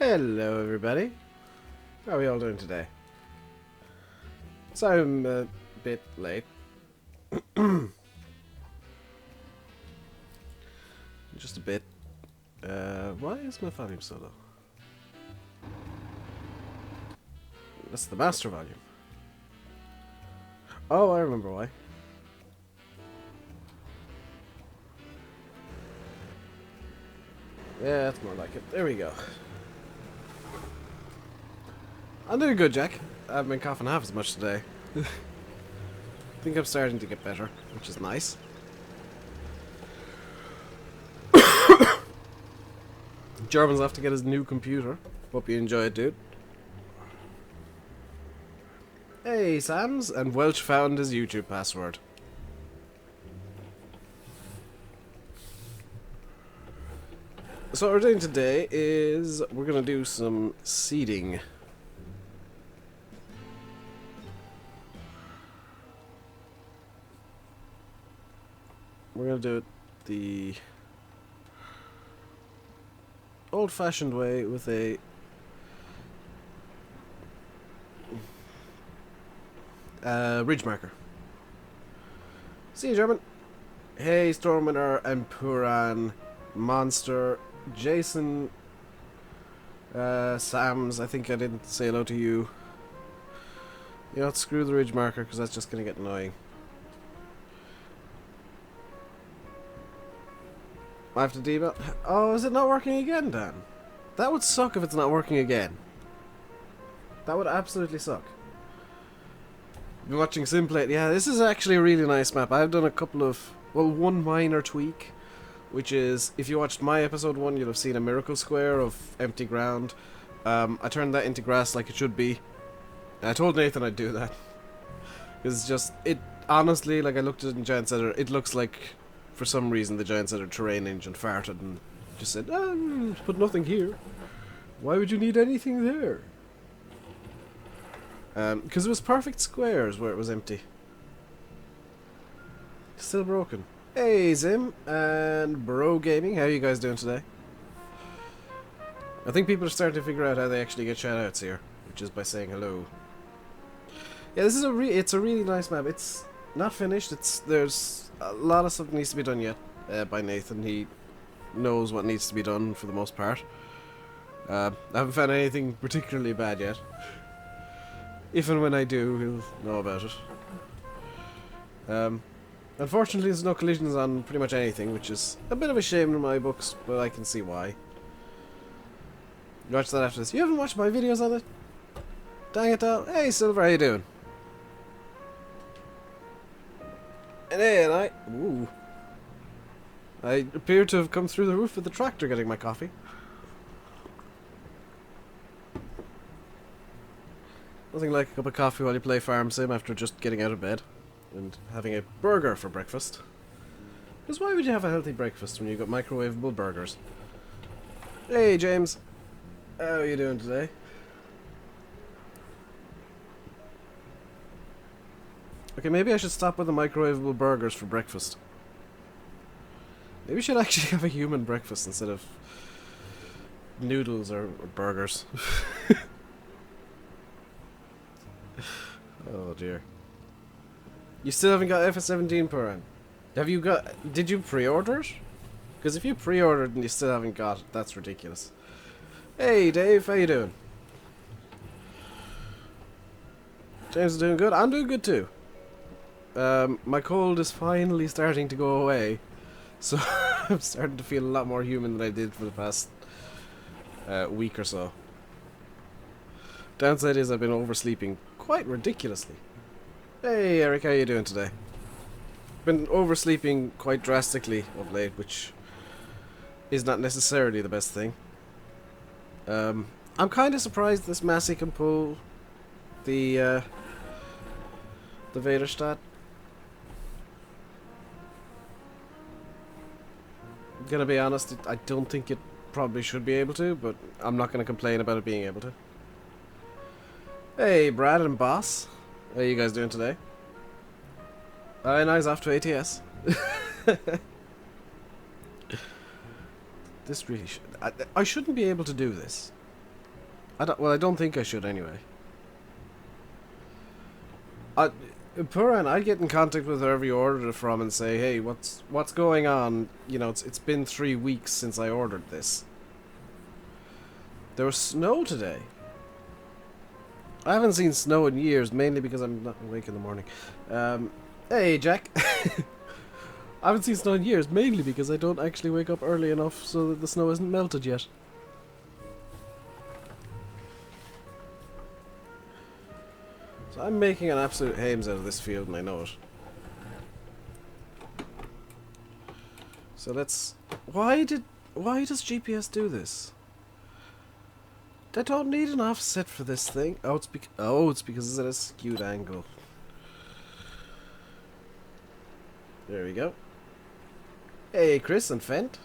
Hello everybody, how are we all doing today? So I'm a bit late. Just a bit. Why is my volume so low? That's the master volume. Oh, I remember why. Yeah, that's more like it. There we go. I'm doing good, Jack. I haven't been coughing half as much today. I think I'm starting to get better, which is nice. German's off to get his new computer. Hope you enjoy it, dude. Hey, Sams, and Welch found his YouTube password. So what we're doing today is we're gonna do some seeding. We're gonna do it the old-fashioned way with a ridge marker. See you, German. Hey, Stormwinter and Puran, Monster, Jason, Sams. I think I didn't say hello to you. You know what? Screw the ridge marker because that's just gonna get annoying. I have to debug. Oh, is it not working again, Dan? That would suck if it's not working again. That would absolutely suck. Been watching Simplate. Yeah, this is actually a really nice map. I've done a couple of, well, one minor tweak, which is, if you watched my episode 1, you'll have seen a miracle square of empty ground. I turned that into grass like it should be. I told Nathan I'd do that. Because it's just, it, honestly, like I looked at it in Giant Center, it looks like, for some reason, the Giant Center terrain engine farted and just said, put nothing here. Why would you need anything there? Because it was perfect squares where it was empty. Still broken. Hey, Zim and Bro Gaming, how are you guys doing today? I think people are starting to figure out how they actually get shoutouts here, which is by saying hello. Yeah, this is it's a really nice map. It's not finished. There's a lot of stuff that needs to be done yet by Nathan. He knows what needs to be done for the most part. I haven't found anything particularly bad yet. If and when I do, he'll know about it. Unfortunately, there's no collisions on pretty much anything, which is a bit of a shame in my books, but I can see why. Watch that after this. You haven't watched my videos on it? Dang it, Dal. Hey, Silver, how you doing? And hey, and I... Ooh. I appear to have come through the roof of the tractor getting my coffee. Nothing like a cup of coffee while you play Farm Sim after just getting out of bed and having a burger for breakfast. Because why would you have a healthy breakfast when you've got microwavable burgers? Hey, James. How are you doing today? Okay, maybe I should stop with the microwavable burgers for breakfast. Maybe we should actually have a human breakfast instead of noodles or burgers. Oh dear. You still haven't got FS17 Puran. Have you got... Did you pre-order it? Because if you pre-ordered and you still haven't got it, that's ridiculous. Hey Dave, how you doing? James is doing good. I'm doing good too. My cold is finally starting to go away, so I'm starting to feel a lot more human than I did for the past week or so. Downside is I've been oversleeping quite ridiculously. Hey Eric, how you doing today? Been oversleeping quite drastically of late, which is not necessarily the best thing. I'm kind of surprised this Massey can pull the Vaderstadt. Gonna be honest, I don't think it probably should be able to, but I'm not gonna complain about it being able to. Hey, Brad and Boss. How are you guys doing today? Nice off to ATS. This really should... I shouldn't be able to do this. Well, I don't think I should anyway. Puran, I'd get in contact with whoever you ordered it from and say, hey, what's going on? You know, it's been 3 weeks since I ordered this. There was snow today. I haven't seen snow in years, mainly because I'm not awake in the morning. Hey, Jack. I haven't seen snow in years, mainly because I don't actually wake up early enough so that the snow isn't melted yet. So I'm making an absolute hames out of this field, and I know it. So let's... Why does GPS do this? I don't need an offset for this thing. Oh, it's because it's at a skewed angle. There we go. Hey, Chris and Fent.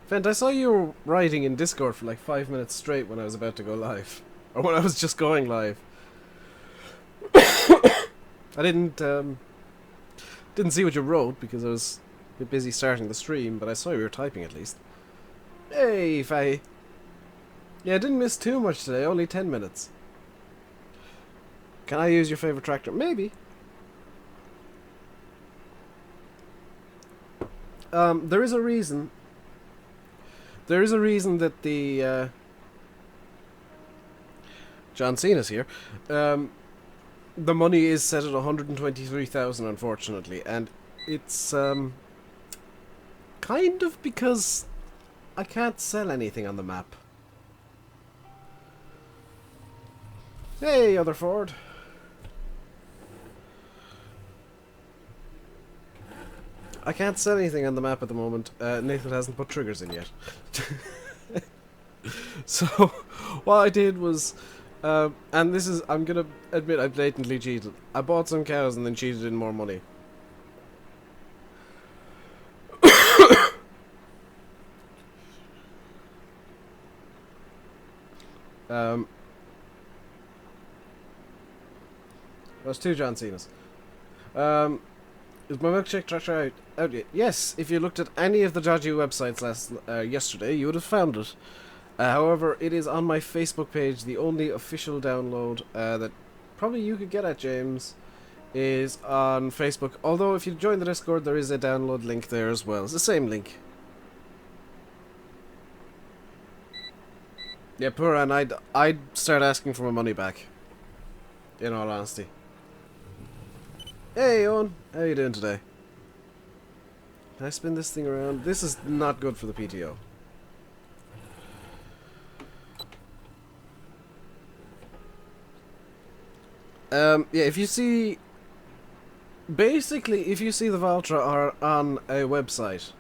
Fent, I saw you were writing in Discord for like 5 minutes straight when I was about to go live. Or when I was just going live. I didn't see what you wrote because I was a bit busy starting the stream, but I saw you were typing at least. Hey, Faye. Yeah, I didn't miss too much today, only 10 minutes. Can I use your favorite tractor? Maybe. There is a reason. There is a reason that the John Cena's here. The money is set at 123,000, unfortunately, and it's kind of because I can't sell anything on the map. Hey, other Ford. I can't sell anything on the map at the moment. Nathan hasn't put triggers in yet. So, what I did was, and this is, I'm gonna admit I blatantly cheated. I bought some cows and then cheated in more money. There's 2 John Cena's. Is my milkshake tractor out yet? Yes, if you looked at any of the dodgy websites yesterday, you would have found it. However, it is on my Facebook page. The only official download that probably you could get at, James, is on Facebook. Although, if you join the Discord, there is a download link there as well. It's the same link. Yeah, poor Ann, I'd start asking for my money back. In all honesty. Hey, Owen. How you doing today? Can I spin this thing around? This is not good for the PTO. Yeah, if you see... Basically, if you see the Valtra are on a website,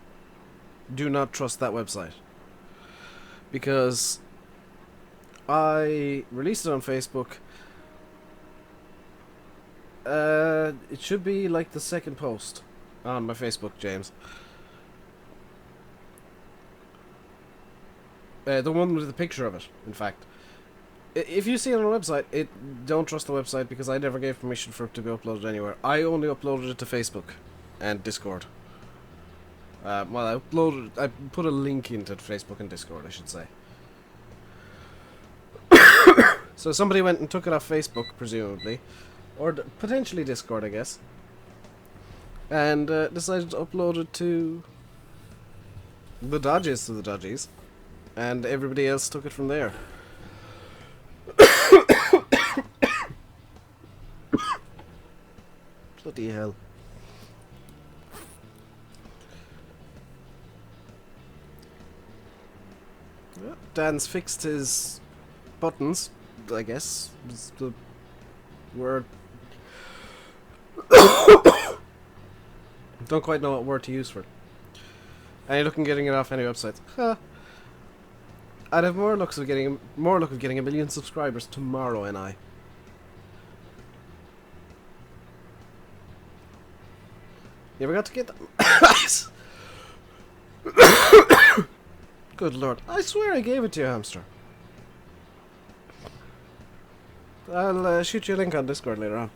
do not trust that website. Because I released it on Facebook. It should be like the second post on my Facebook, James. The one with the picture of it, in fact. If you see it on a website, don't trust the website because I never gave permission for it to be uploaded anywhere. I only uploaded it to Facebook and Discord. Well, I put a link into Facebook and Discord, I should say. So somebody went and took it off Facebook, presumably. Or potentially Discord, I guess. And decided to upload it to the Dodges to the Dodgies. And everybody else took it from there. Bloody hell. Yeah, Dan's fixed his buttons, I guess, is the word. Don't quite know what word to use for it. And you're looking getting it off any websites. Huh. I'd have more luck of getting a million subscribers tomorrow, and I. You ever got to get them? Good lord. I swear I gave it to you, hamster. I'll shoot you a link on Discord later on.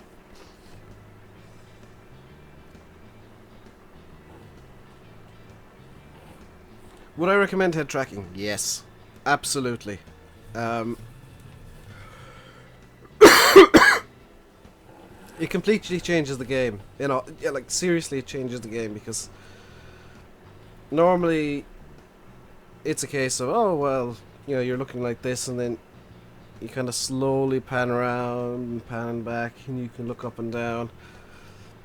Would I recommend head tracking? Yes. Absolutely. Um, it completely changes the game. You know, yeah, like seriously, it changes the game because normally it's a case of, oh well, you know, you're looking like this, and then you kind of slowly pan around and pan back, and you can look up and down.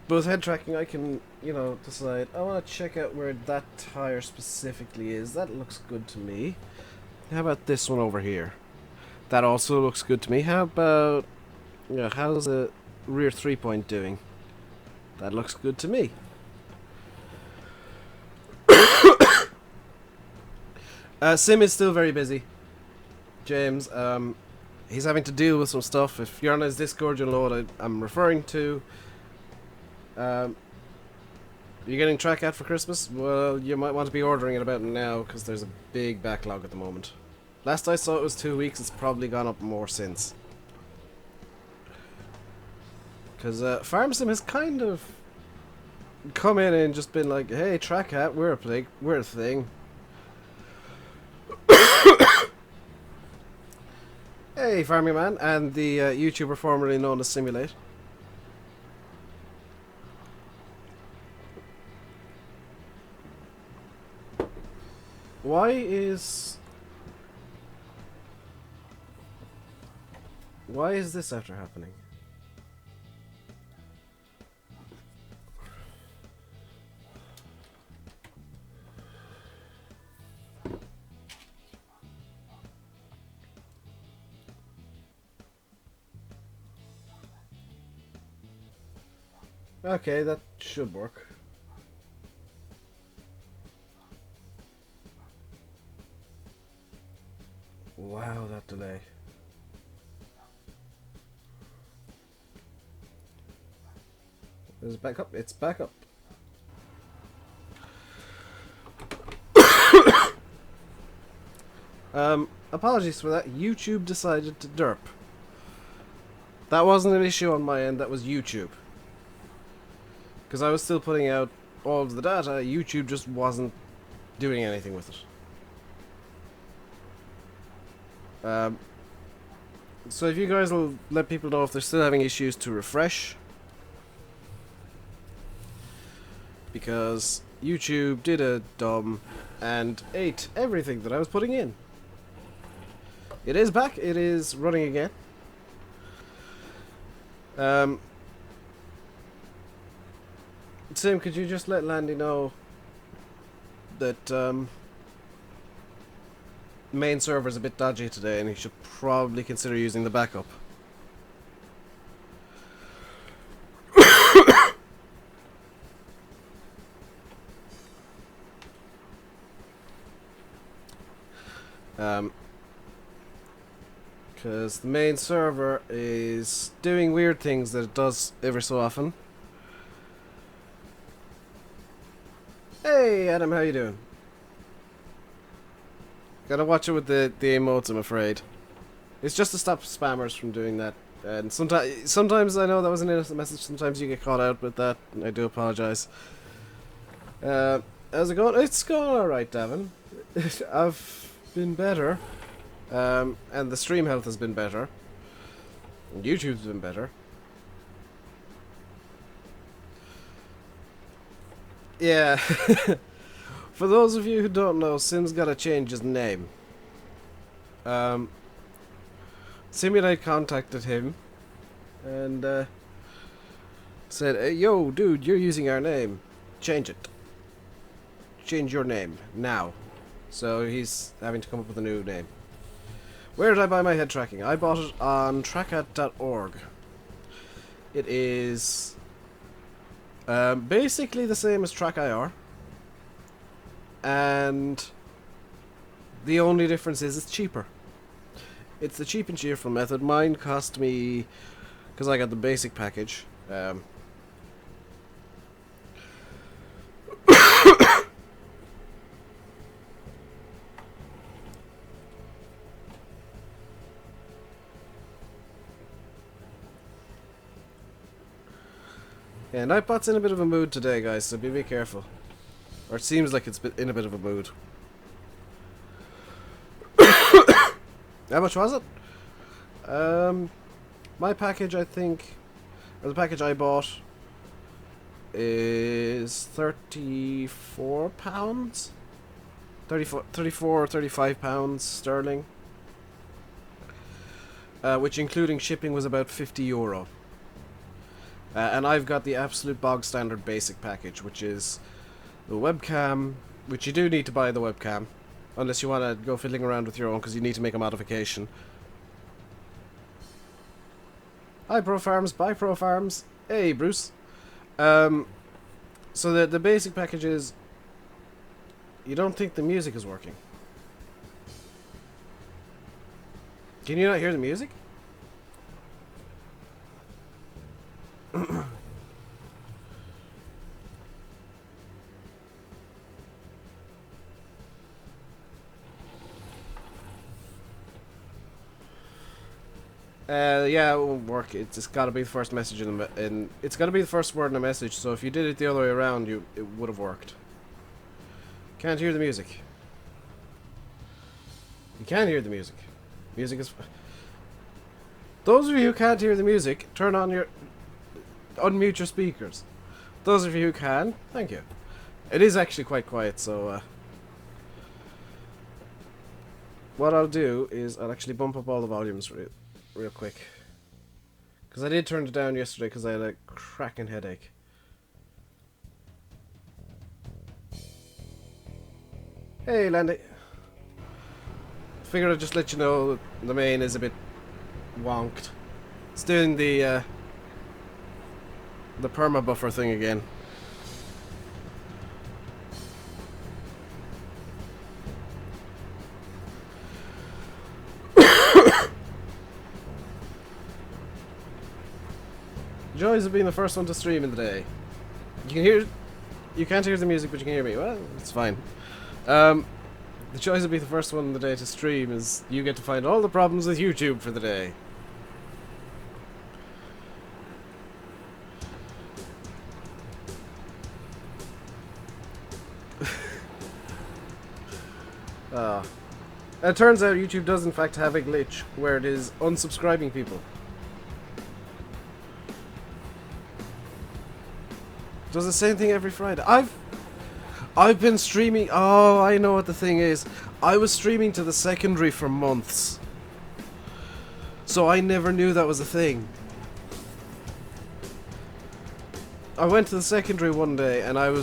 But with head tracking, I can, you know, decide, I want to check out where that tire specifically is. That looks good to me. How about this one over here? That also looks good to me. How about, you know, how's the rear 3-point doing? That looks good to me. Sim is still very busy. James, he's having to deal with some stuff. If you're on his Discord, you'll know what I'm referring to. You're getting Trackhat for Christmas? Well, you might want to be ordering it about now, because there's a big backlog at the moment. Last I saw it was 2 weeks, it's probably gone up more since. Because FarmSim has kind of come in and just been like, hey, Trackhat, we're a thing. Hey, Farming Man, and the YouTuber formerly known as Simulate. Why is this after happening? Okay, that should work. Wow, that delay. Is it back up? It's back up. Apologies for that. YouTube decided to derp. That wasn't an issue on my end, that was YouTube. Because I was still putting out all of the data, YouTube just wasn't doing anything with it. So if you guys will let people know if they're still having issues to refresh. Because YouTube did a dumb and ate everything that I was putting in. It is back, it is running again. Sim, could you just let Landy know that main server's a bit dodgy today and he should probably consider using the backup. Because the main server is doing weird things that it does every so often. Hey Adam, how you doing? Gotta watch it with the emotes, I'm afraid. It's just to stop spammers from doing that. And sometimes I know that was an innocent message, sometimes you get caught out with that, and I do apologise. How's it going? It's going alright, Davin. I've been better. And the stream health has been better. And YouTube's been better. Yeah. For those of you who don't know, Sim's gotta change his name. Simulate contacted him and said, hey, yo, dude, you're using our name. Change it. Change your name now. So he's having to come up with a new name. Where did I buy my head tracking? I bought it on trackhat.org. It is basically the same as TrackIR, and the only difference is it's cheaper. It's the cheap and cheerful method. Mine cost me, because I got the basic package, yeah, Nightbot's in a bit of a mood today, guys, so be careful. Or it seems like it's in a bit of a mood. How much was it? My package, I think, or the package I bought, is £34. 34 or 35 pounds sterling. Which, including shipping, was about €50. And I've got the absolute bog standard basic package, which is the webcam, which you do need to buy the webcam, unless you want to go fiddling around with your own, because you need to make a modification. Hi Pro Farms, bye Pro Farms. Hey Bruce. So the basic package is, you don't think the music is working? Can you not hear the music? Yeah, it won't work. It's just got to be the first message in it's got to be the first word in a message. So if you did it the other way around, it would have worked. Can't hear the music. You can't hear the music. Music is. Those of you who can't hear the music, unmute your speakers. Those of you who can, thank you. It is actually quite quiet, so what I'll do is I'll actually bump up all the volumes real quick, because I did turn it down yesterday because I had a cracking headache. Hey Landy. Figured I'd just let you know the main is a bit wonked. It's doing the perma buffer thing again. Joys of being the first one to stream in the day. You can't hear the music, but you can hear me. Well, it's fine. The choice of being the first one in the day to stream is you get to find all the problems with YouTube for the day. It turns out YouTube does in fact have a glitch where it is unsubscribing people. Does the same thing every Friday. I've been streaming. Oh, I know what the thing is. I was streaming to the secondary for months, so I never knew that was a thing. I went to the secondary one day and I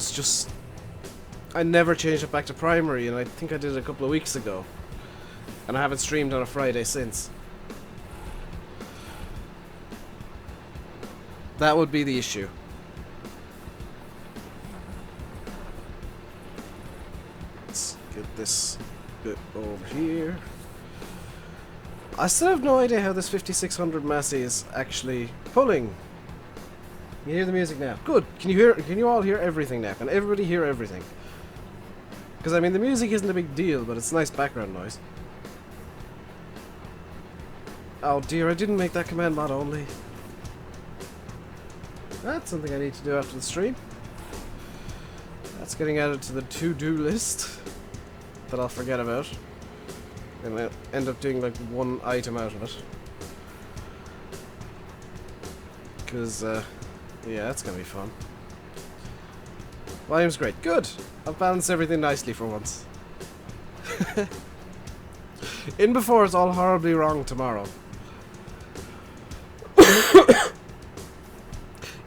never changed it back to primary, and I think I did it a couple of weeks ago, and I haven't streamed on a Friday since. That would be the issue. Get this bit over here. I still have no idea how this 5600 Massey is actually pulling. You hear the music now? Good. Can you all hear everything now? Can everybody hear everything? Because I mean, the music isn't a big deal, but it's nice background noise. Oh dear, I didn't make that command mod only. That's something I need to do after the stream. That's getting added to the to-do list that I'll forget about, and I'll end up doing like one item out of it, because yeah, that's gonna be fun. Volume's great. Good. I've balanced everything nicely for once. In before it's all horribly wrong tomorrow.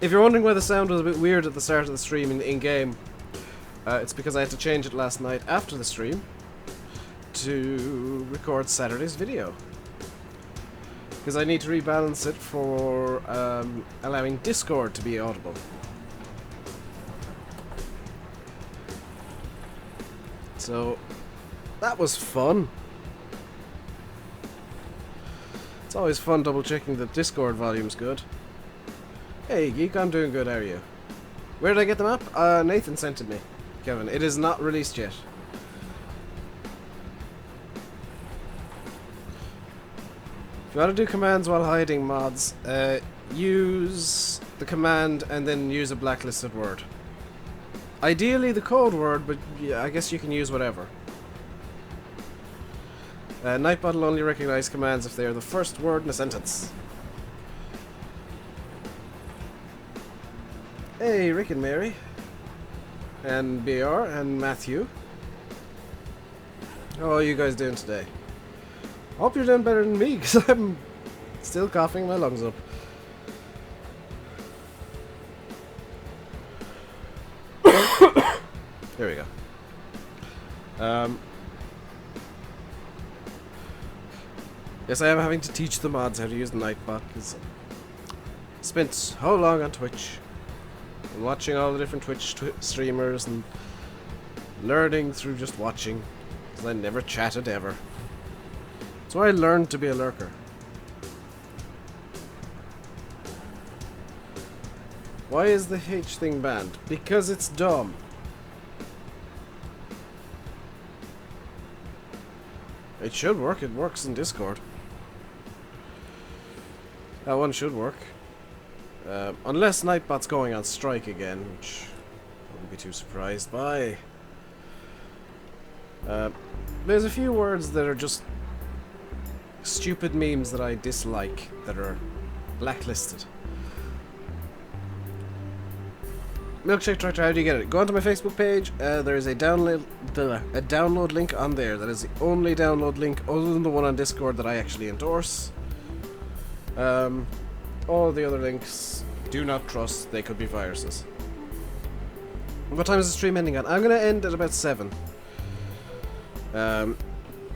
If you're wondering why the sound was a bit weird at the start of the stream in-game, it's because I had to change it last night after the stream to record Saturday's video. Because I need to rebalance it for allowing Discord to be audible. So, that was fun. It's always fun double checking that Discord volume's good. Hey Geek, I'm doing good, how are you? Where did I get the map? Nathan sent it me. Kevin, it is not released yet. If you want to do commands while hiding mods, use the command and then use a blacklisted word. Ideally the code word, but yeah, I guess you can use whatever. Nightbot will only recognize commands if they are the first word in a sentence. Hey, Rick and Mary. And BR and Matthew. How are you guys doing today? Hope you're doing better than me, because I'm still coughing my lungs up. There we go. Yes, I am having to teach the mods how to use the Nightbot, because I spent so long on Twitch, and watching all the different Twitch streamers, and learning through just watching, because I never chatted ever. That's why I learned to be a lurker. Why is the H thing banned? Because it's dumb. It should work. It works in Discord. That one should work. Unless Nightbot's going on strike again, which I wouldn't be too surprised by. There's a few words that are just stupid memes that I dislike that are blacklisted. Milkshake Tractor, how do you get it? Go onto my Facebook page. There is a download link on there. That is the only download link other than the one on Discord that I actually endorse. All the other links, do not trust. They could be viruses. What time is the stream ending at? I'm going to end at about 7.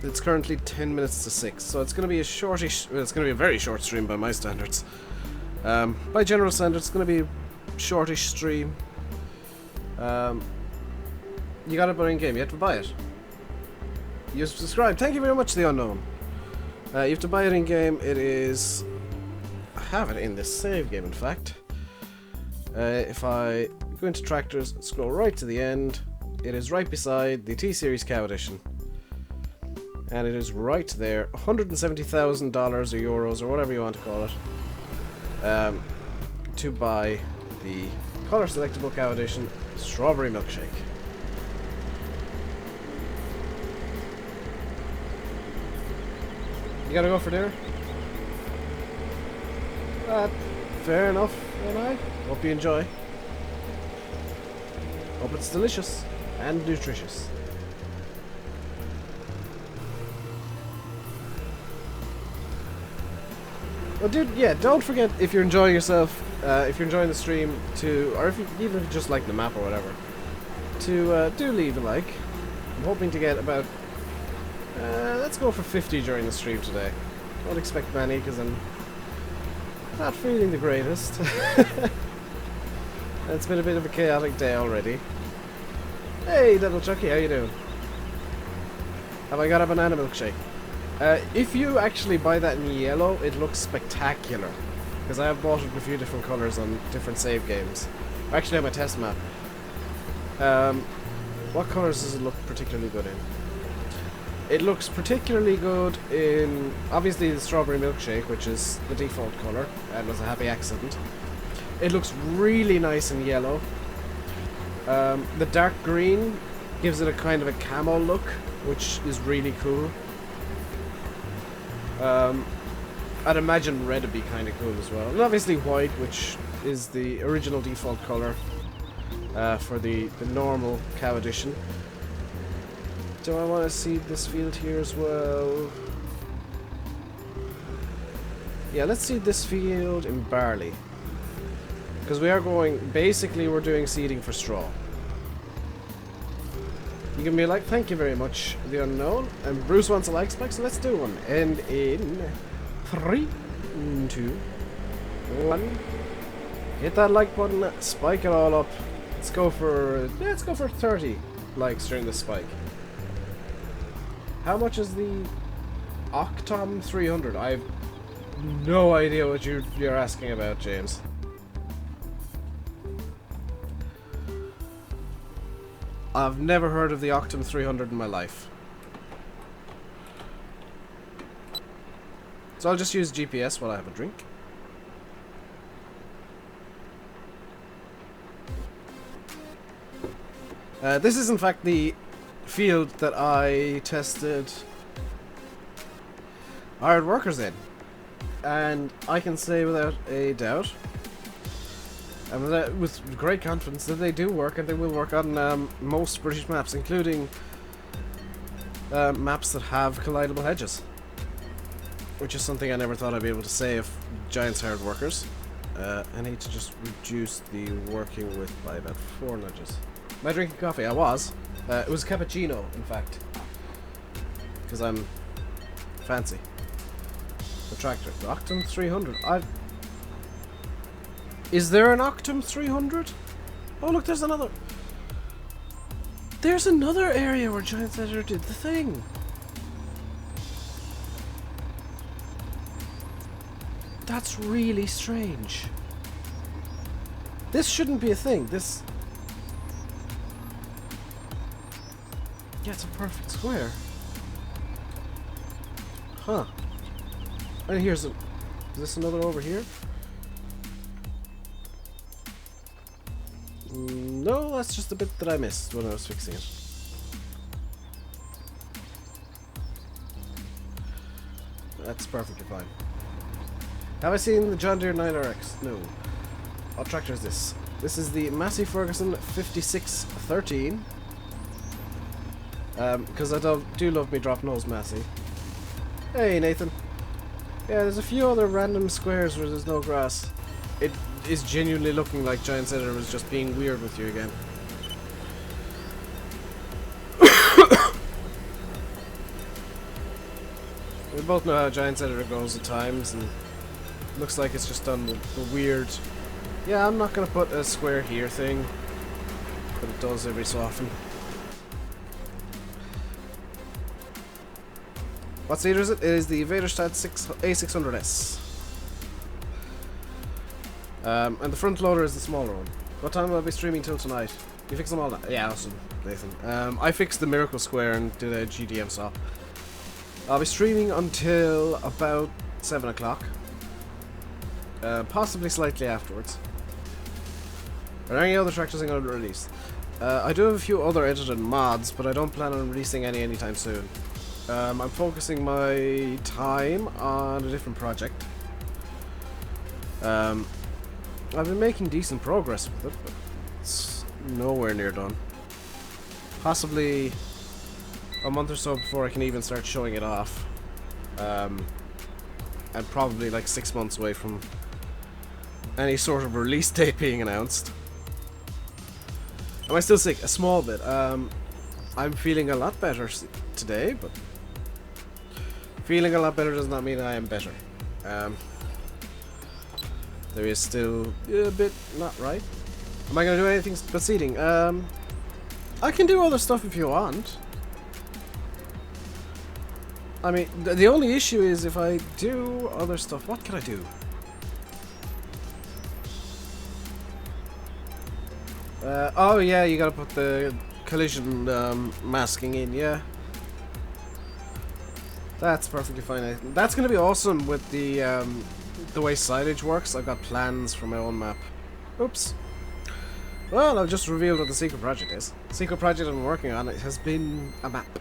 It's currently 10 minutes to 6, so it's going to be a shortish. Well, it's going to be a very short stream by my standards. By general standards, it's going to be a shortish stream. You got it in game. You have to buy it. You subscribe. Thank you very much, The Unknown. You have to buy it in game. It is. I have it in this save game, in fact. If I go into tractors, scroll right to the end, it is right beside the T-Series Cow Edition. And it is right there, $170,000 or euros or whatever you want to call it, to buy the color selectable Cow Edition Strawberry Milkshake. You gotta go for dinner? Fair enough, and I hope you enjoy. Hope it's delicious and nutritious. Well, dude, yeah, don't forget, if you're enjoying yourself, if you're enjoying the stream, or if you even just like the map or whatever, to do leave a like. I'm hoping to get about, let's go for 50 during the stream today. Don't expect many, because I'm not feeling the greatest. It's been a bit of a chaotic day already. Hey, little Chucky, how you doing? Have I got a banana milkshake? If you actually buy that in yellow, it looks spectacular. Because I have bought it in a few different colours on different save games. I actually have my test map. What colours does it look particularly good in? It looks particularly good in, obviously, the strawberry milkshake, which is the default colour, and was a happy accident. It looks really nice in yellow. The dark green gives it a kind of a camo look, which is really cool. I'd imagine red would be kind of cool as well. And obviously white, which is the original default colour for the normal cow edition. Do I want to seed this field here as well? Yeah, let's seed this field in barley. Because we are going, basically we're doing seeding for straw. You can be like, thank you very much, The Unknown. And Bruce wants a like spike, so let's do one. And in 3, 2, 1. Hit that like button, spike it all up. Let's go for 30 likes during the spike. How much is the Octom 300? I have no idea what you're asking about, James. I've never heard of the Octom 300 in my life. So I'll just use GPS while I have a drink. This is in fact the field that I tested hired workers in. And I can say without a doubt, and with great confidence, that they do work, and they will work on most British maps, including maps that have collidable hedges. Which is something I never thought I'd be able to say if Giants hired workers. I need to just reduce the working width by about 4 nudges. Am I drinking coffee? I was. It was cappuccino, in fact. Because I'm fancy. The tractor. The Octum 300. Is there an Octum 300? Oh look, there's another. There's another area where Giants Editor did the thing. That's really strange. This shouldn't be a thing. This... Yeah, it's a perfect square. Huh. And here's a... Is this another over here? No, that's just the bit that I missed when I was fixing it. That's perfectly fine. Have I seen the John Deere 9RX? No. What tractor is this? This is the Massey Ferguson 5613. Because I do love me drop nose Massey. Hey Nathan. Yeah, there's a few other random squares where there's no grass. It is genuinely looking like Giants Editor was just being weird with you again. We both know how Giants Editor goes at times, and looks like it's just done the weird... Yeah, I'm not going to put a square here thing, but it does every so often. What seeder is it? It is the Vaderstad A600S. And the front loader is the smaller one. What time will I be streaming till tonight? You fix them all now? Yeah, awesome, Nathan. I fixed the Miracle Square and did a GDM saw. I'll be streaming until about 7 o'clock. Possibly slightly afterwards. Are there any other tractors I'm going to release? I do have a few other edited mods, but I don't plan on releasing any anytime soon. I'm focusing my time on a different project. I've been making decent progress with it, but it's nowhere near done. Possibly a month or so before I can even start showing it off. And probably like 6 months away from any sort of release date being announced. Am I still sick? A small bit. I'm feeling a lot better today, but feeling a lot better does not mean I am better. There is still a bit not right. Am I going to do anything but seeding? I can do other stuff if you want. I mean, the only issue is if I do other stuff, what can I do? Oh yeah, you gotta put the collision masking in, yeah. That's perfectly fine. That's gonna be awesome with the way silage works. I've got plans for my own map. Oops. Well, I've just revealed what the secret project is. The secret project I'm working on, it has been a map.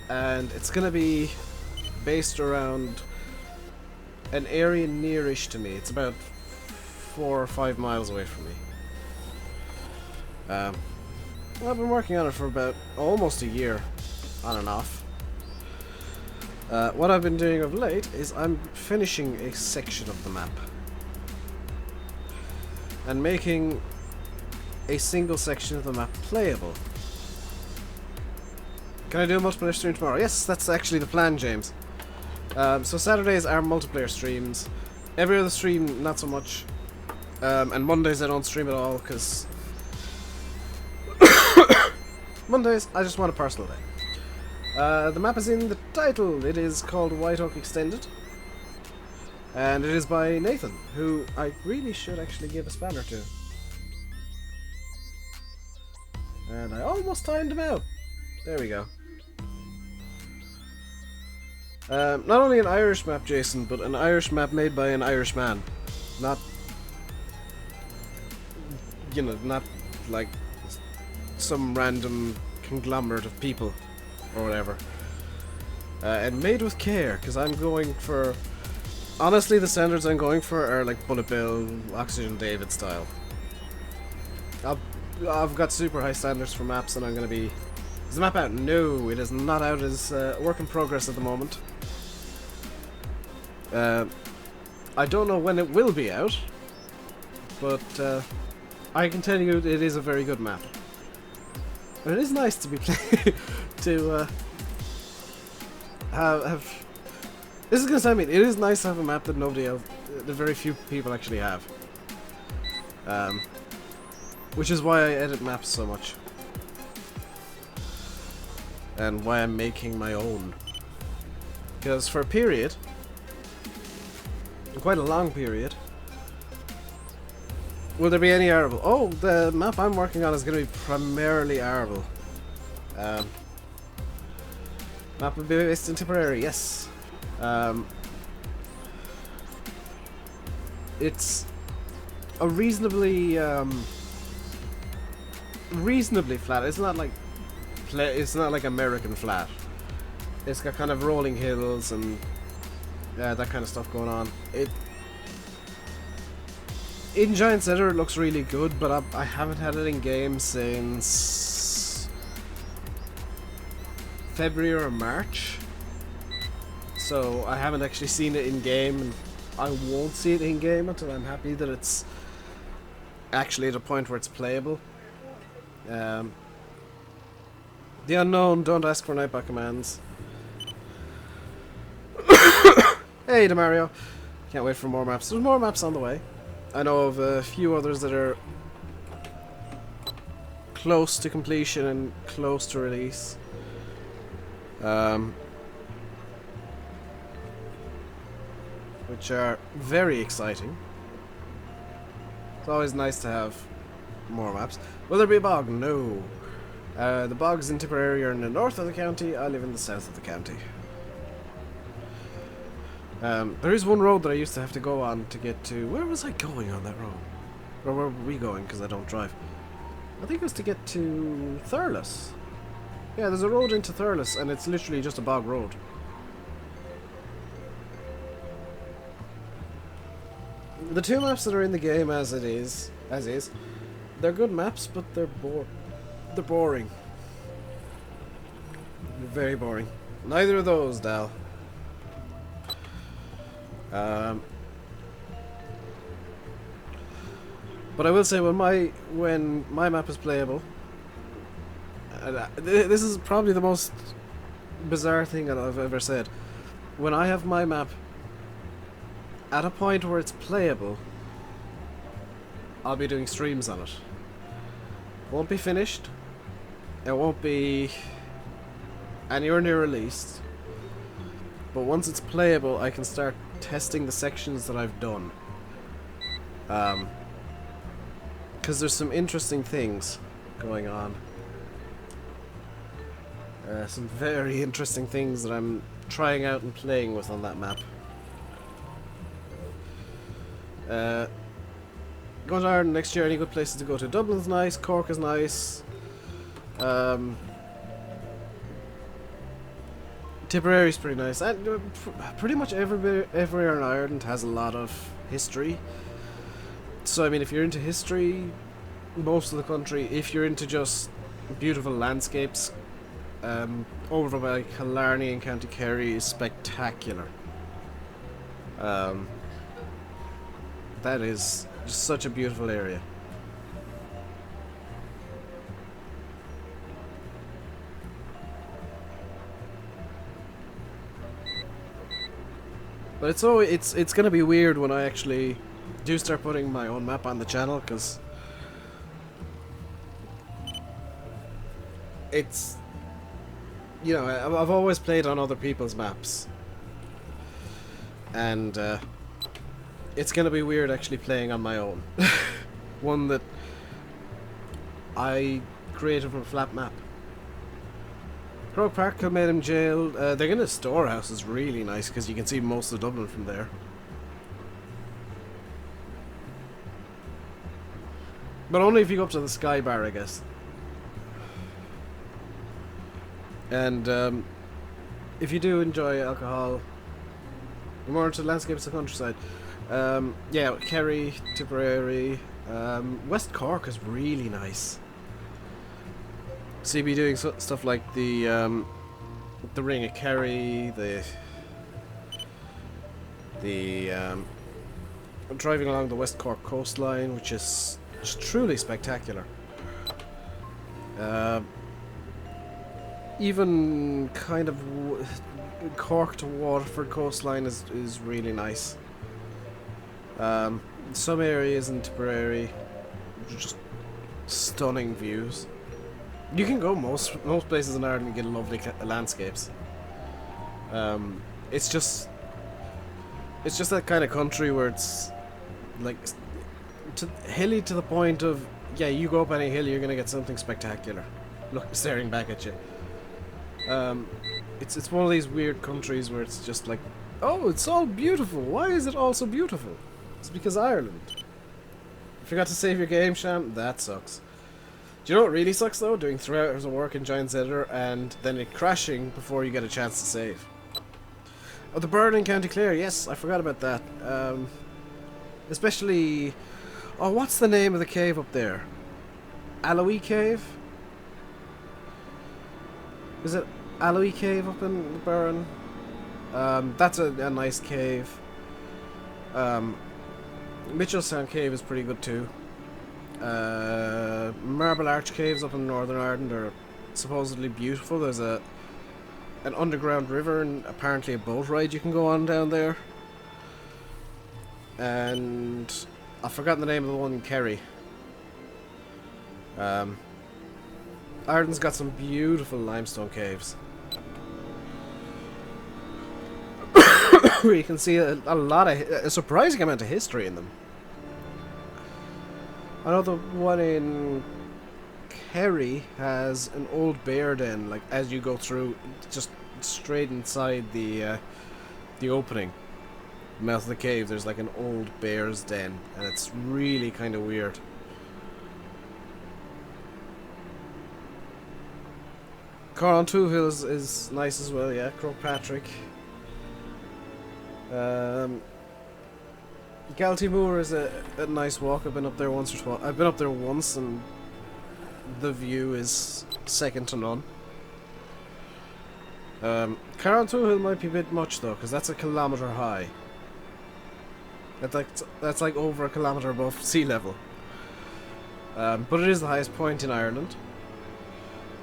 And it's gonna be based around an area nearish to me. It's about 4 or 5 miles away from me. I've been working on it for about almost a year, on and off. What I've been doing of late is I'm finishing a section of the map and making a single section of the map playable. Can I do a multiplayer stream tomorrow? Yes, that's actually the plan, James. So Saturdays are multiplayer streams. Every other stream, not so much. And Mondays I don't stream at all, because Mondays I just want a personal day. The map is in the title. It is called White Oak Extended. And it is by Nathan, who I really should actually give a spanner to. And I almost timed him out. There we go. Not only an Irish map, Jason, but an Irish map made by an Irish man. Not, you know, not like some random conglomerate of people or whatever. and made with care, because I'm going for... Honestly, the standards I'm going for are like Bullet Bill, Oxygen David style. I've got super high standards for maps, and I'm going to be... Is the map out? No, it is not out. It's work in progress at the moment. I don't know when it will be out, but I can tell you it is a very good map. And it is nice to be playing to have. This is gonna sound mean. It is nice to have a map that nobody else, that very few people actually have. Which is why I edit maps so much, and why I'm making my own. Because for a period, quite a long period. Will there be any arable? Oh, the map I'm working on is going to be primarily arable. Map will be based in Tipperary, yes. It's a reasonably flat. It's not like American flat. It's got kind of rolling hills and that kind of stuff going on. In Giant Center it looks really good, but I haven't had it in game since February or March, so I haven't actually seen it in game, and I won't see it in game until I'm happy that it's actually at a point where it's playable. The unknown, don't ask for Nightbot commands. Hey, Demario. Can't wait for more maps. There's more maps on the way. I know of a few others that are close to completion and close to release. Which are very exciting. It's always nice to have more maps. Will there be a bog? No. The bogs in Tipperary are in the north of the county. I live in the south of the county. There is one road that I used to have to go on to get to... Where was I going on that road? Or where were we going, because I don't drive? I think it was to get to Thurles. Yeah, there's a road into Thurles, and it's literally just a bog road. The two maps that are in the game as is, they're good maps, but they're boring. They're very boring. Neither of those, Dal. But I will say when my map is playable, this is probably the most bizarre thing that I've ever said. When I have my map at a point where it's playable, I'll be doing streams on it. Won't be finished. It won't be anywhere near released. But once it's playable, I can start testing the sections that I've done. Because there's some interesting things going on. Some very interesting things that I'm trying out and playing with on that map. Going to Ireland next year, any good places to go to? Dublin's nice, Cork is nice. Tipperary's pretty nice. And pretty much everywhere in Ireland has a lot of history. So I mean, if you're into history, most of the country. If you're into just beautiful landscapes, over by Killarney and County Kerry is spectacular. That is just such a beautiful area. But it's gonna be weird when I actually do start putting my own map on the channel, because it's, you know, I've always played on other people's maps, and it's gonna be weird actually playing on my own. One that I created from a flat map. Croke Park have made him jailed. They're gonna storehouse is really nice because you can see most of Dublin from there. But only if you go up to the Sky Bar, I guess. And if you do enjoy alcohol, you're more into landscapes of the countryside. Yeah, Kerry, Tipperary, West Cork is really nice. So you'd be doing stuff like the Ring of Kerry, the driving along the West Cork coastline, which is just truly spectacular. Even kind of Cork to Waterford coastline is really nice. Some areas in Tipperary, just stunning views. You can go most places in Ireland and get lovely landscapes. It's just that kind of country where it's like hilly to the point of, yeah, you go up any hill, you're gonna get something spectacular, staring back at you. It's one of these weird countries where it's just like, oh, it's all beautiful. Why is it all so beautiful? It's because Ireland. Forgot to save your game, Sham? That sucks. Do you know what really sucks though? Doing 3 hours of work in Giant's Editor and then it crashing before you get a chance to save. Oh, the burn in County Clare. Yes, I forgot about that. Especially... Oh, what's the name of the cave up there? Alloy Cave? Is it Alloy Cave up in the Burren? That's a nice cave. Mitchelstown Cave is pretty good too. Marble Arch Caves up in Northern Ireland are supposedly beautiful. There's an underground river and apparently a boat ride you can go on down there. And I've forgotten the name of the one in Kerry. Ireland's got some beautiful limestone caves. Where you can see a surprising amount of history in them. I know the one in Kerry has an old bear den, like as you go through, just straight inside the opening, mouth of the cave. There's like an old bear's den, and it's really kind of weird. Carron-Two-Hill is nice as well, yeah. Croagh-Patrick. Galtymore is a nice walk. I've been up there once or twice. I've been up there once, and the view is second to none. Carron-Two-Hill might be a bit much though, because that's a kilometre high. That's like over a kilometre above sea level. But it is the highest point in Ireland.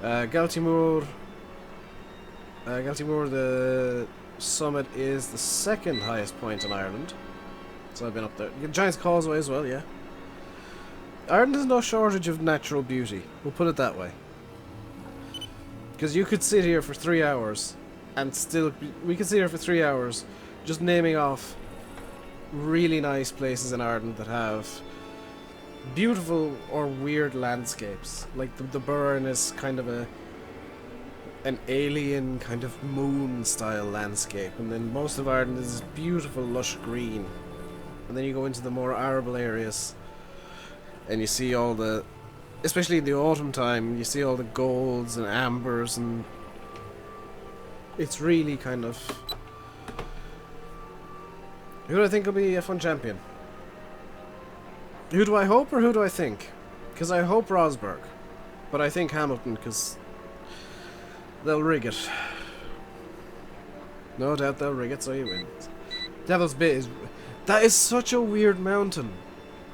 Galtymore, the summit is the second highest point in Ireland. So I've been up there. Giant's Causeway as well, yeah. Ireland has no shortage of natural beauty. We'll put it that way. Because you could sit here for 3 hours, and we could sit here for 3 hours, just naming off really nice places in Ireland that have beautiful or weird landscapes. Like the Burren is kind of an alien kind of moon style landscape, and then most of Ireland is beautiful lush green. And then you go into the more arable areas and you see all the, especially in the autumn time, you see all the golds and ambers, and it's really kind of, who do I think will be a fun champion? Who do I hope or who do I think? Because I hope Rosberg, but I think Hamilton, because they'll rig it. No doubt they'll rig it so you win. Devil's Bit that is such a weird mountain,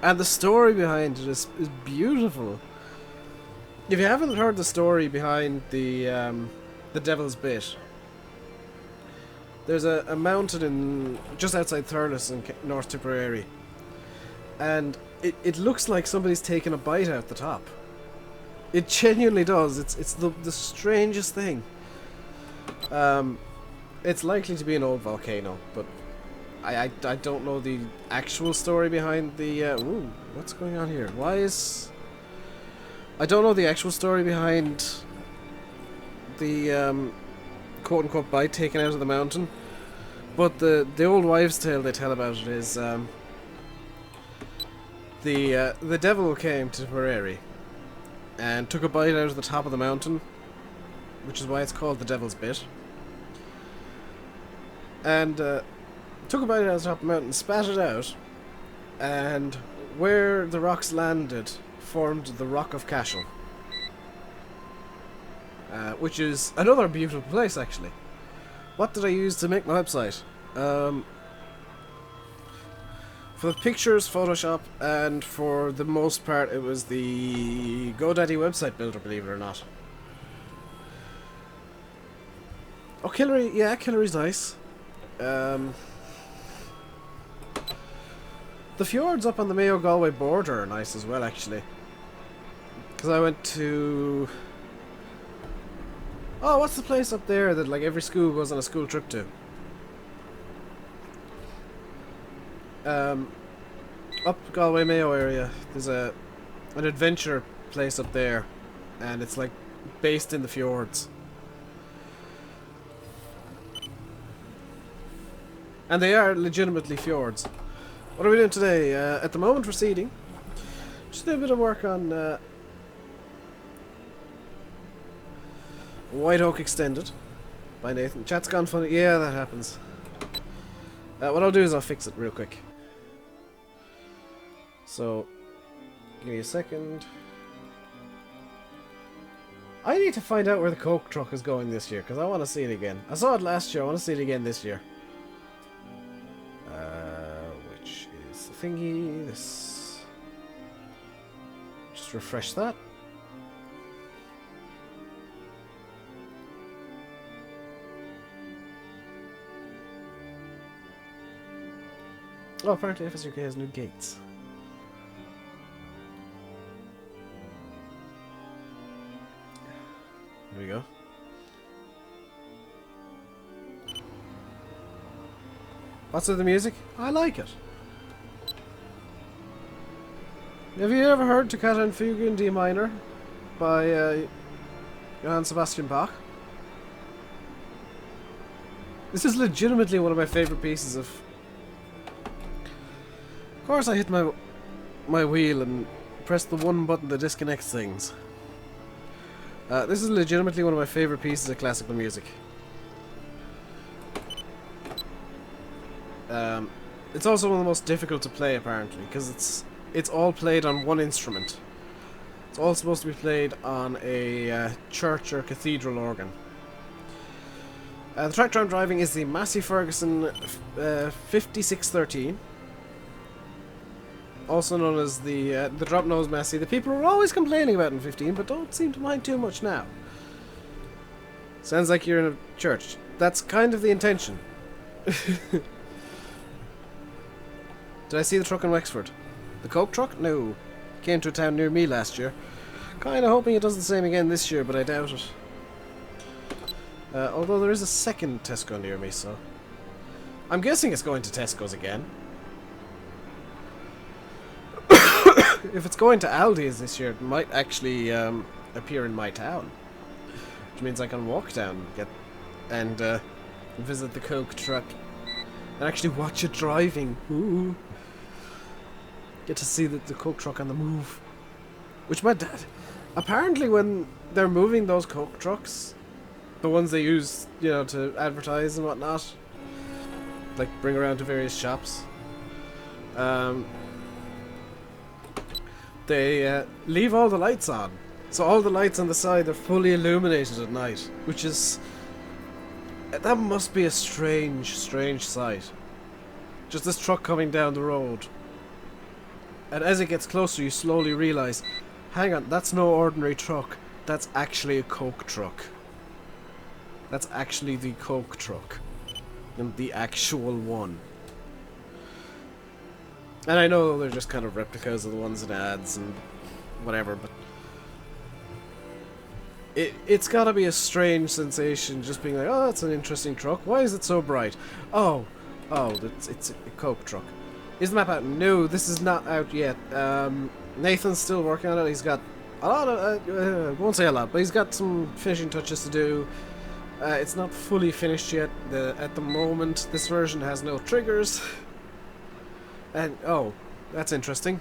and the story behind it is beautiful. If you haven't heard the story behind the Devil's Bit, there's a mountain in just outside Thurles in North Tipperary, and it looks like somebody's taken a bite out the top. It genuinely does. It's the strangest thing. It's likely to be an old volcano, but I don't know the actual story behind the ooh, what's going on here? I don't know the actual story behind the quote unquote bite taken out of the mountain, but the old wives' tale they tell about it is the devil came to Tipperary and took a bite out of the top of the mountain, which is why it's called the Devil's Bit. and took a bite out of the top of the mountain, spat it out, and where the rocks landed formed the Rock of Cashel, which is another beautiful place actually. What did I use to make my website? For the pictures, Photoshop, and for the most part it was the GoDaddy website builder, believe it or not. Oh, Killary, yeah, Killary's nice. The fjords up on the Mayo-Galway border are nice as well, actually. Because I went to... Oh, what's the place up there that like every school goes on a school trip to? Up Galway Mayo area, there's an adventure place up there, and it's like based in the fjords. And they are legitimately fjords. What are we doing today? At the moment we're seeding. Just did a bit of work on White Oak Extended by Nathan. Chat's gone funny. Yeah, that happens. What I'll do is I'll fix it real quick. So, give me a second. I need to find out where the Coke truck is going this year, because I want to see it again. I saw it last year, I want to see it again this year. Which is the thingy, this... Just refresh that. Oh, apparently FSUK has new gates. There we go. What's with the music? I like it. Have you ever heard Toccata and Fugue in D minor by Johann Sebastian Bach? This is legitimately one of my favorite pieces of... Of course I hit my wheel and press the one button that disconnects things. This is legitimately one of my favorite pieces of classical music. It's also one of the most difficult to play, apparently, because it's all played on one instrument. It's all supposed to be played on a church or cathedral organ. The tractor I'm driving is the Massey Ferguson 5613. Also known as the drop nose Massey. The people are always complaining about in 15, but don't seem to mind too much now. Sounds like you're in a church. That's kind of the intention. Did I see the truck in Wexford? The Coke truck? No. Came to a town near me last year. Kinda hoping it does the same again this year, but I doubt it. Although there is a second Tesco near me, so... I'm guessing it's going to Tesco's again. If it's going to Aldi's this year, it might actually appear in my town. Which means I can walk down and visit the Coke truck. And actually watch it driving. Ooh. Get to see the Coke truck on the move. Which my dad... Apparently when they're moving those Coke trucks, the ones they use, you know, to advertise and whatnot, like bring around to various shops, they leave all the lights on. So all the lights on the side are fully illuminated at night, which is... That must be a strange, strange sight. Just this truck coming down the road. And as it gets closer, you slowly realise, hang on, that's no ordinary truck. That's actually a Coke truck. That's actually the Coke truck. And the actual one. And I know they're just kind of replicas of the ones in ads and whatever, but... It's gotta be a strange sensation just being like, oh, that's an interesting truck. Why is it so bright? Oh, it's a Coke truck. Is the map out? No, this is not out yet. Nathan's still working on it. He's got a lot of, won't say a lot, but he's got some finishing touches to do. It's not fully finished yet. At the moment, this version has no triggers. And, oh, that's interesting.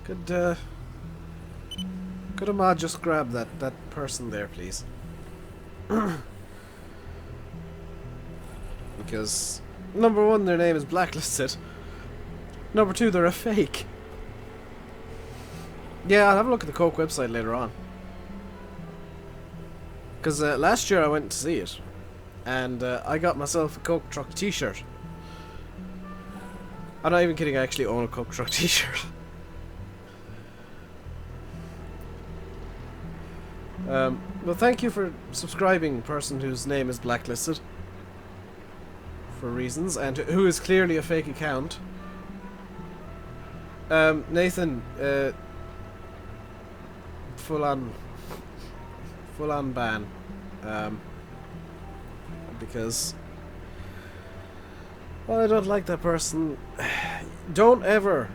Could a mod just grab that person there, please? because number one, their name is blacklisted. Number two, they're a fake. Yeah, I'll have a look at the Coke website later on. Because last year I went to see it, and I got myself a Coke Truck t-shirt. I'm not even kidding, I actually own a Coke Truck t-shirt. Well, thank you for subscribing, person whose name is blacklisted. For reasons, and who is clearly a fake account. Nathan, full on ban. Because, well, I don't like that person. Don't ever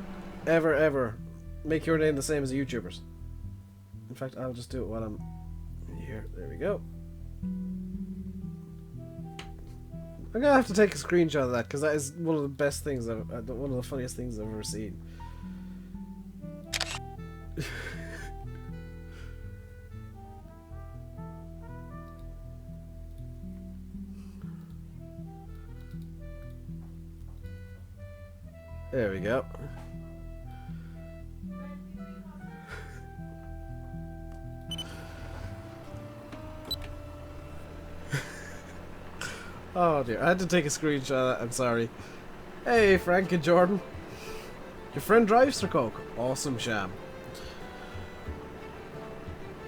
make your name the same as a YouTuber's. In fact, I'll just do it while I'm here. There we go. I'm gonna have to take a screenshot of that because that is one of the best things, one of the funniest things I've ever seen. There we go. Oh dear, I had to take a screenshot of that, I'm sorry. Hey Frank and Jordan. Your friend drives for Coke. Awesome sham.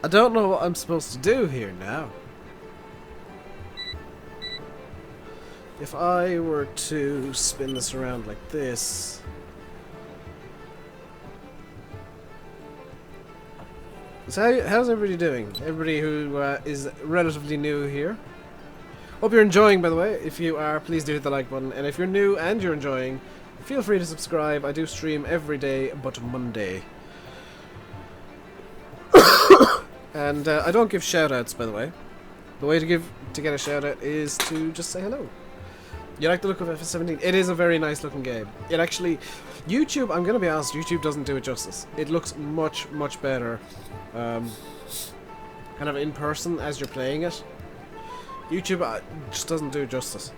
I don't know what I'm supposed to do here now. If I were to spin this around like this... So how's everybody doing? Everybody who is relatively new here. Hope you're enjoying, by the way. If you are, please do hit the like button. And if you're new and you're enjoying, feel free to subscribe. I do stream every day but Monday. And I don't give shoutouts, by the way. The way to get a shoutout is to just say hello. You like the look of FS17? It is a very nice looking game. It actually... YouTube, I'm going to be honest, YouTube doesn't do it justice. It looks much, much better kind of in person as you're playing it. YouTube just doesn't do it justice.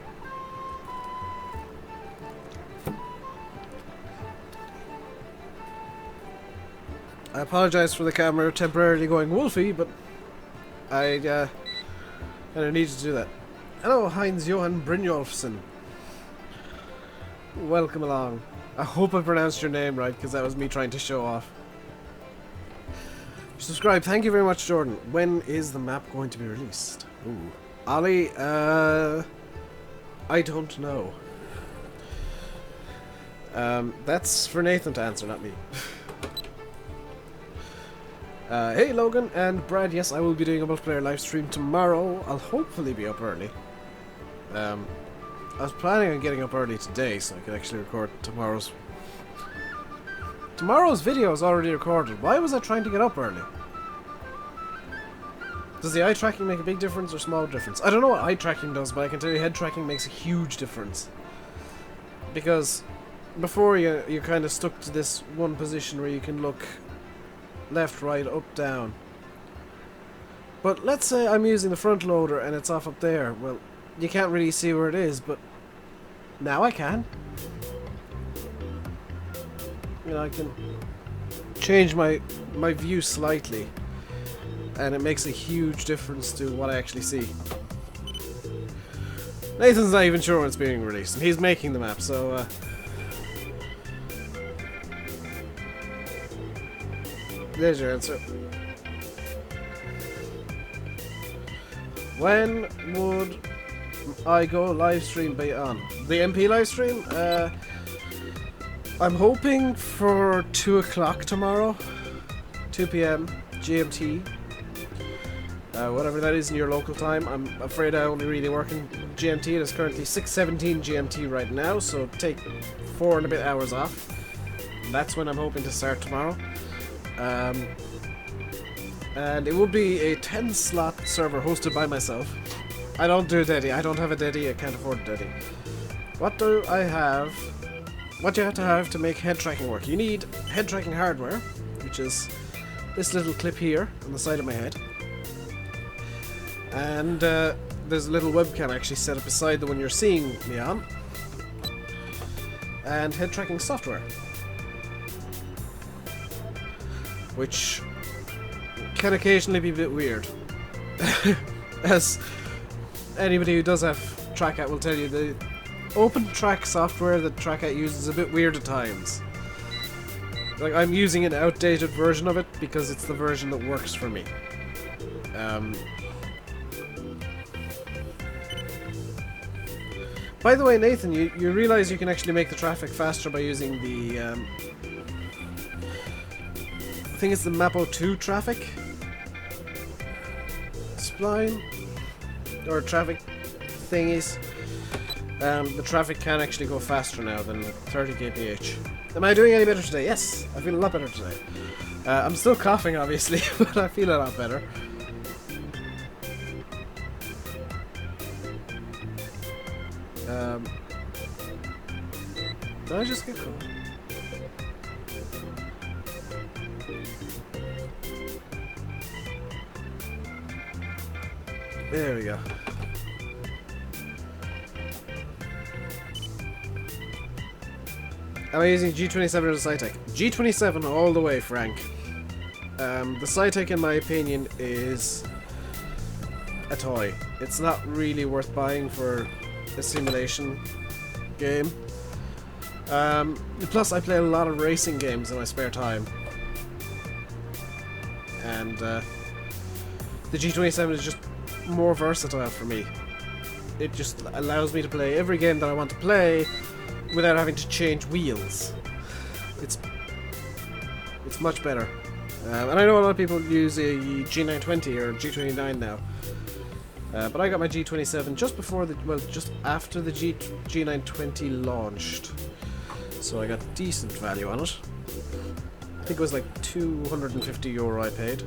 I apologize for the camera temporarily going wolfy, but I kind of needed to do that. Hello, Heinz Johan Brynjolfsson. Welcome along. I hope I pronounced your name right, because that was me trying to show off. Subscribe. Thank you very much, Jordan. When is the map going to be released? Ooh. Ollie, I don't know. That's for Nathan to answer, not me. Hey Logan and Brad, yes, I will be doing a multiplayer live stream tomorrow. I'll hopefully be up early. I was planning on getting up early today so I could actually record tomorrow's video is already recorded. Why was I trying to get up early? Does the eye tracking make a big difference or small difference? I don't know what eye tracking does, but I can tell you head tracking makes a huge difference. Because before you're kind of stuck to this one position where you can look left, right, up, down. But let's say I'm using the front loader and it's off up there. Well, you can't really see where it is, but now I can. You know, I can change my view slightly. And it makes a huge difference to what I actually see. Nathan's not even sure when it's being released, and he's making the map, so there's your answer. When would I go live stream be on? The MP live stream? I'm hoping for 2 o'clock tomorrow. 2 PM GMT. Whatever that is in your local time. I'm afraid I only really work in GMT. It is currently 6:17 GMT right now, so take 4 and a bit hours off. That's when I'm hoping to start tomorrow. And it will be a 10-slot server hosted by myself. I don't do Deddy. I don't have a Deddy. I can't afford a Deddy. What do I have? What you have to make head tracking work? You need head tracking hardware, which is this little clip here on the side of my head. And there's a little webcam actually set up beside the one you're seeing me on, and head tracking software, which can occasionally be a bit weird. As anybody who does have Trackout will tell you, the open track software that Trackout uses is a bit weird at times. Like, I'm using an outdated version of it because it's the version that works for me. By the way, Nathan, you realize you can actually make the traffic faster by using the I think it's the Mapo2 traffic spline or traffic thingies. The traffic can actually go faster now than 30 kph. Am I doing any better today? Yes, I feel a lot better today. I'm still coughing, obviously, but I feel a lot better. Did I just get caught? There we go. Am I using G27 or the Scitec? G27 all the way, Frank. The Scitec, in my opinion, is a toy. It's not really worth buying for a simulation game. Plus, I play a lot of racing games in my spare time. And the G27 is just more versatile for me. It just allows me to play every game that I want to play without having to change wheels. It's much better. And I know a lot of people use a G920 or G29 now. But I got my G27 just before just after the G920 launched. So I got decent value on it. I think it was like €250 I paid.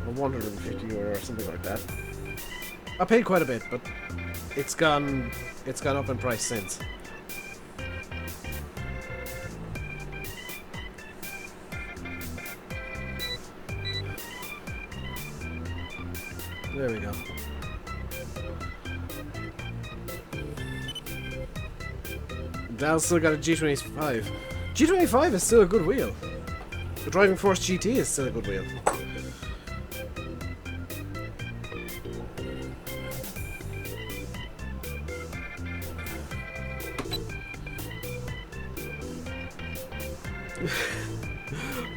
Or €150 or something like that. I paid quite a bit, but it's gone up in price since. There we go. Dal's still got a G25. G25 is still a good wheel. The Driving Force GT is still a good wheel.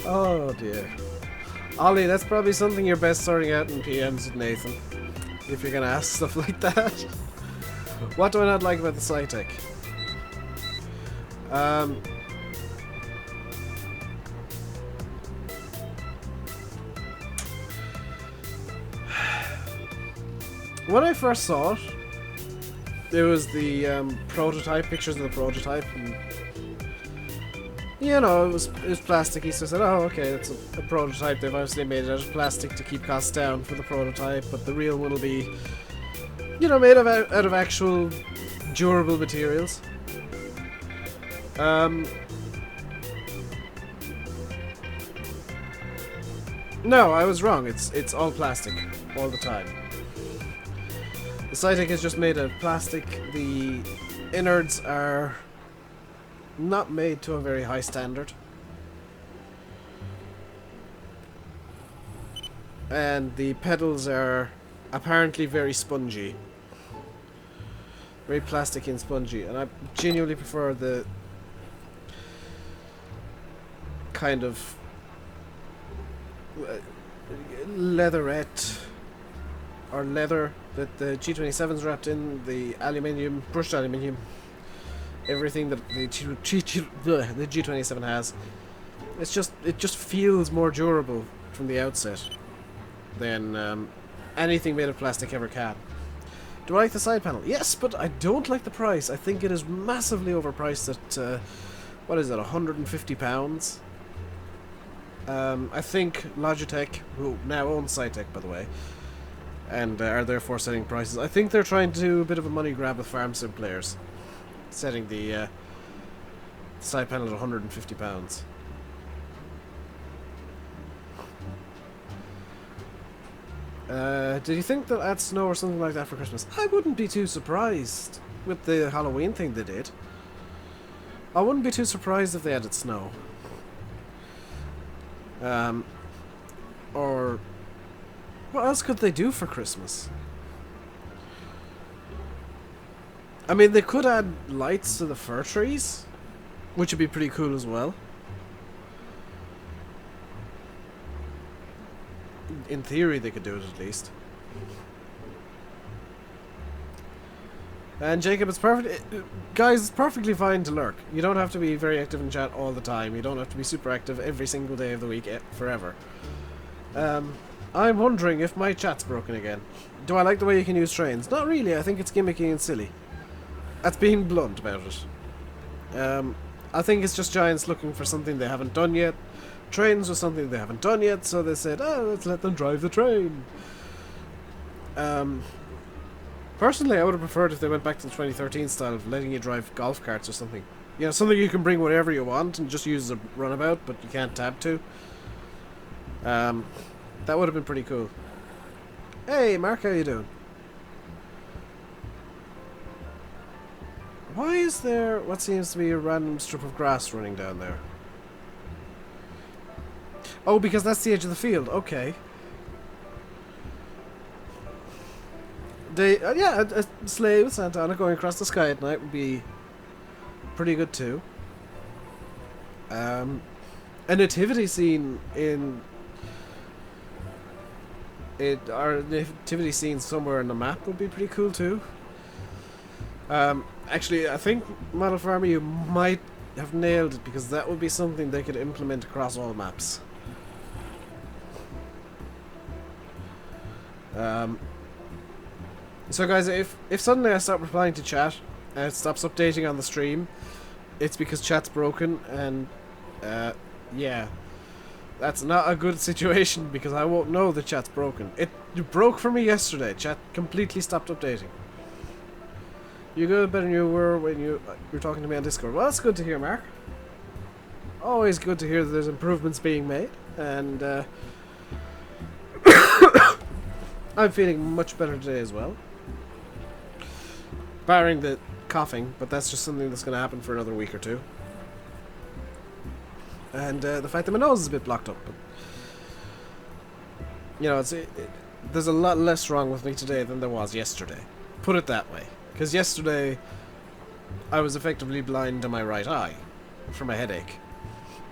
Oh dear. Ollie, that's probably something you're best sorting out in PMs with Nathan, if you're gonna ask stuff like that. What do I not like about the Scitec? When I first saw it, there was the prototype, pictures of the prototype, and you know, it was plasticky, so I said, oh, okay, it's a prototype. They've obviously made it out of plastic to keep costs down for the prototype, but the real one will be, you know, made out of actual durable materials. No, I was wrong. It's all plastic all the time. The Scitec is just made of plastic. The innards are not made to a very high standard. And the pedals are apparently very spongy. Very plasticky and spongy. And I genuinely prefer the kind of leatherette or leather that the G27's wrapped in, the aluminium, brushed aluminium, everything that the G27 has. It just feels more durable from the outset than anything made of plastic ever can. Do I like the side panel? Yes, but I don't like the price. I think it is massively overpriced at what is it, £150? I think Logitech, who now owns Scitec, by the way, and are therefore setting prices, I think they're trying to do a bit of a money grab with farm sim players, setting the side panel at £150. Did you think they'll add snow or something like that for Christmas? I wouldn't be too surprised with the Halloween thing they did. I wouldn't be too surprised if they added snow. Or what else could they do for Christmas? I mean, they could add lights to the fir trees, which would be pretty cool as well. In theory, they could do it at least. And Jacob, it's perfect. Guys, it's perfectly fine to lurk. You don't have to be very active in chat all the time. You don't have to be super active every single day of the week forever. I'm wondering if my chat's broken again. Do I like the way you can use trains? Not really. I think it's gimmicky and silly. That's being blunt about it. I think it's just giants looking for something they haven't done yet. Trains was something they haven't done yet, so they said, oh, let's let them drive the train. Personally, I would have preferred if they went back to the 2013 style of letting you drive golf carts or something. You know, something you can bring whatever you want and just use as a runabout, but you can't tab to. That would have been pretty cool. Hey, Mark, how you doing? Why is there what seems to be a random strip of grass running down there? Oh, because that's the edge of the field. Okay. They, yeah, a sleigh with Santa on it going across the sky at night would be pretty good too. A nativity scene our nativity scene somewhere in the map would be pretty cool too. Actually, I think Model Farmer, you might have nailed it, because that would be something they could implement across all maps. So guys, if suddenly I stop replying to chat and it stops updating on the stream, it's because chat's broken, and yeah, that's not a good situation, because I won't know that chat's broken. It broke for me yesterday. Chat completely stopped updating. You good, better than you were when you were talking to me on Discord. Well, that's good to hear, Mark. Always good to hear that there's improvements being made, and I'm feeling much better today as well. Barring the coughing, but that's just something that's going to happen for another week or two. And the fact that my nose is a bit blocked up. But, you know, there's a lot less wrong with me today than there was yesterday. Put it that way. Because yesterday, I was effectively blind to my right eye from a headache.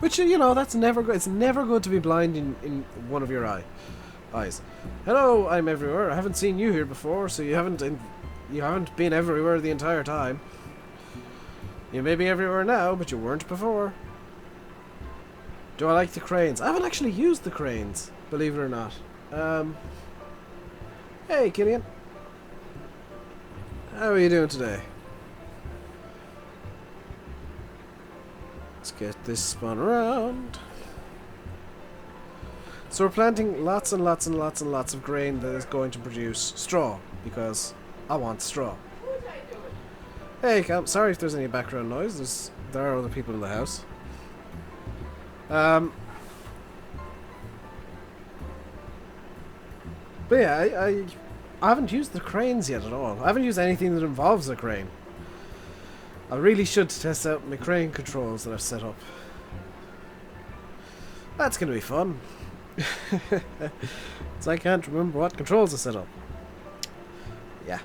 Which, you know, that's never good. It's never good to be blind in one of your eyes. Hello, I'm everywhere. I haven't seen you here before, so you haven't been everywhere the entire time. You may be everywhere now, but you weren't before. Do I like the cranes? I haven't actually used the cranes, believe it or not. Hey, Killian. How are you doing today? Let's get this spun around. So we're planting lots and lots and lots and lots of grain that is going to produce straw, because I want straw. Hey, Cam, sorry if there's any background noise. There are other people in the house. But yeah, I haven't used the cranes yet at all. I haven't used anything that involves a crane. I really should test out my crane controls that I've set up. That's going to be fun. So I can't remember what controls I set up. Yeah.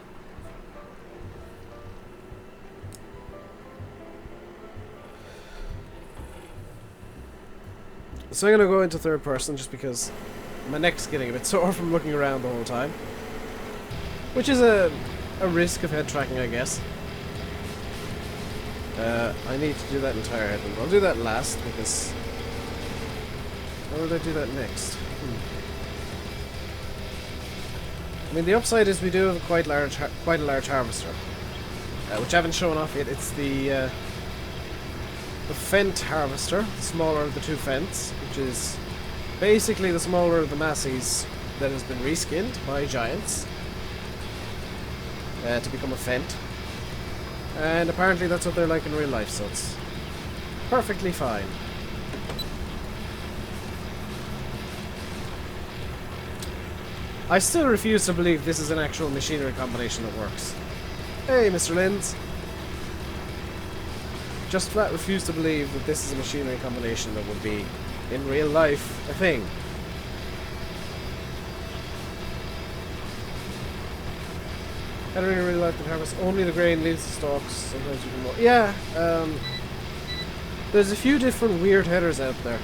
So I'm going to go into third person just because my neck's getting a bit sore from looking around the whole time. Which is a risk of head tracking, I guess. I need to do that entire head, but I'll do that last because... Or would I do that next? I mean, the upside is we do have quite a large harvester, which I haven't shown off yet. It's the Fent harvester, the smaller of the two Fents, which is basically the smaller of the Massies that has been reskinned by giants to become a Fent. And apparently that's what they're like in real life, so it's perfectly fine. I still refuse to believe this is an actual machinery combination that works. Hey, Mr. Linz. Just flat refuse to believe that this is a machinery combination that would be, in real life, a thing. I don't really like the harvest. Only the grain leaves the stalks. Sometimes you can more. Yeah, there's a few different weird headers out there.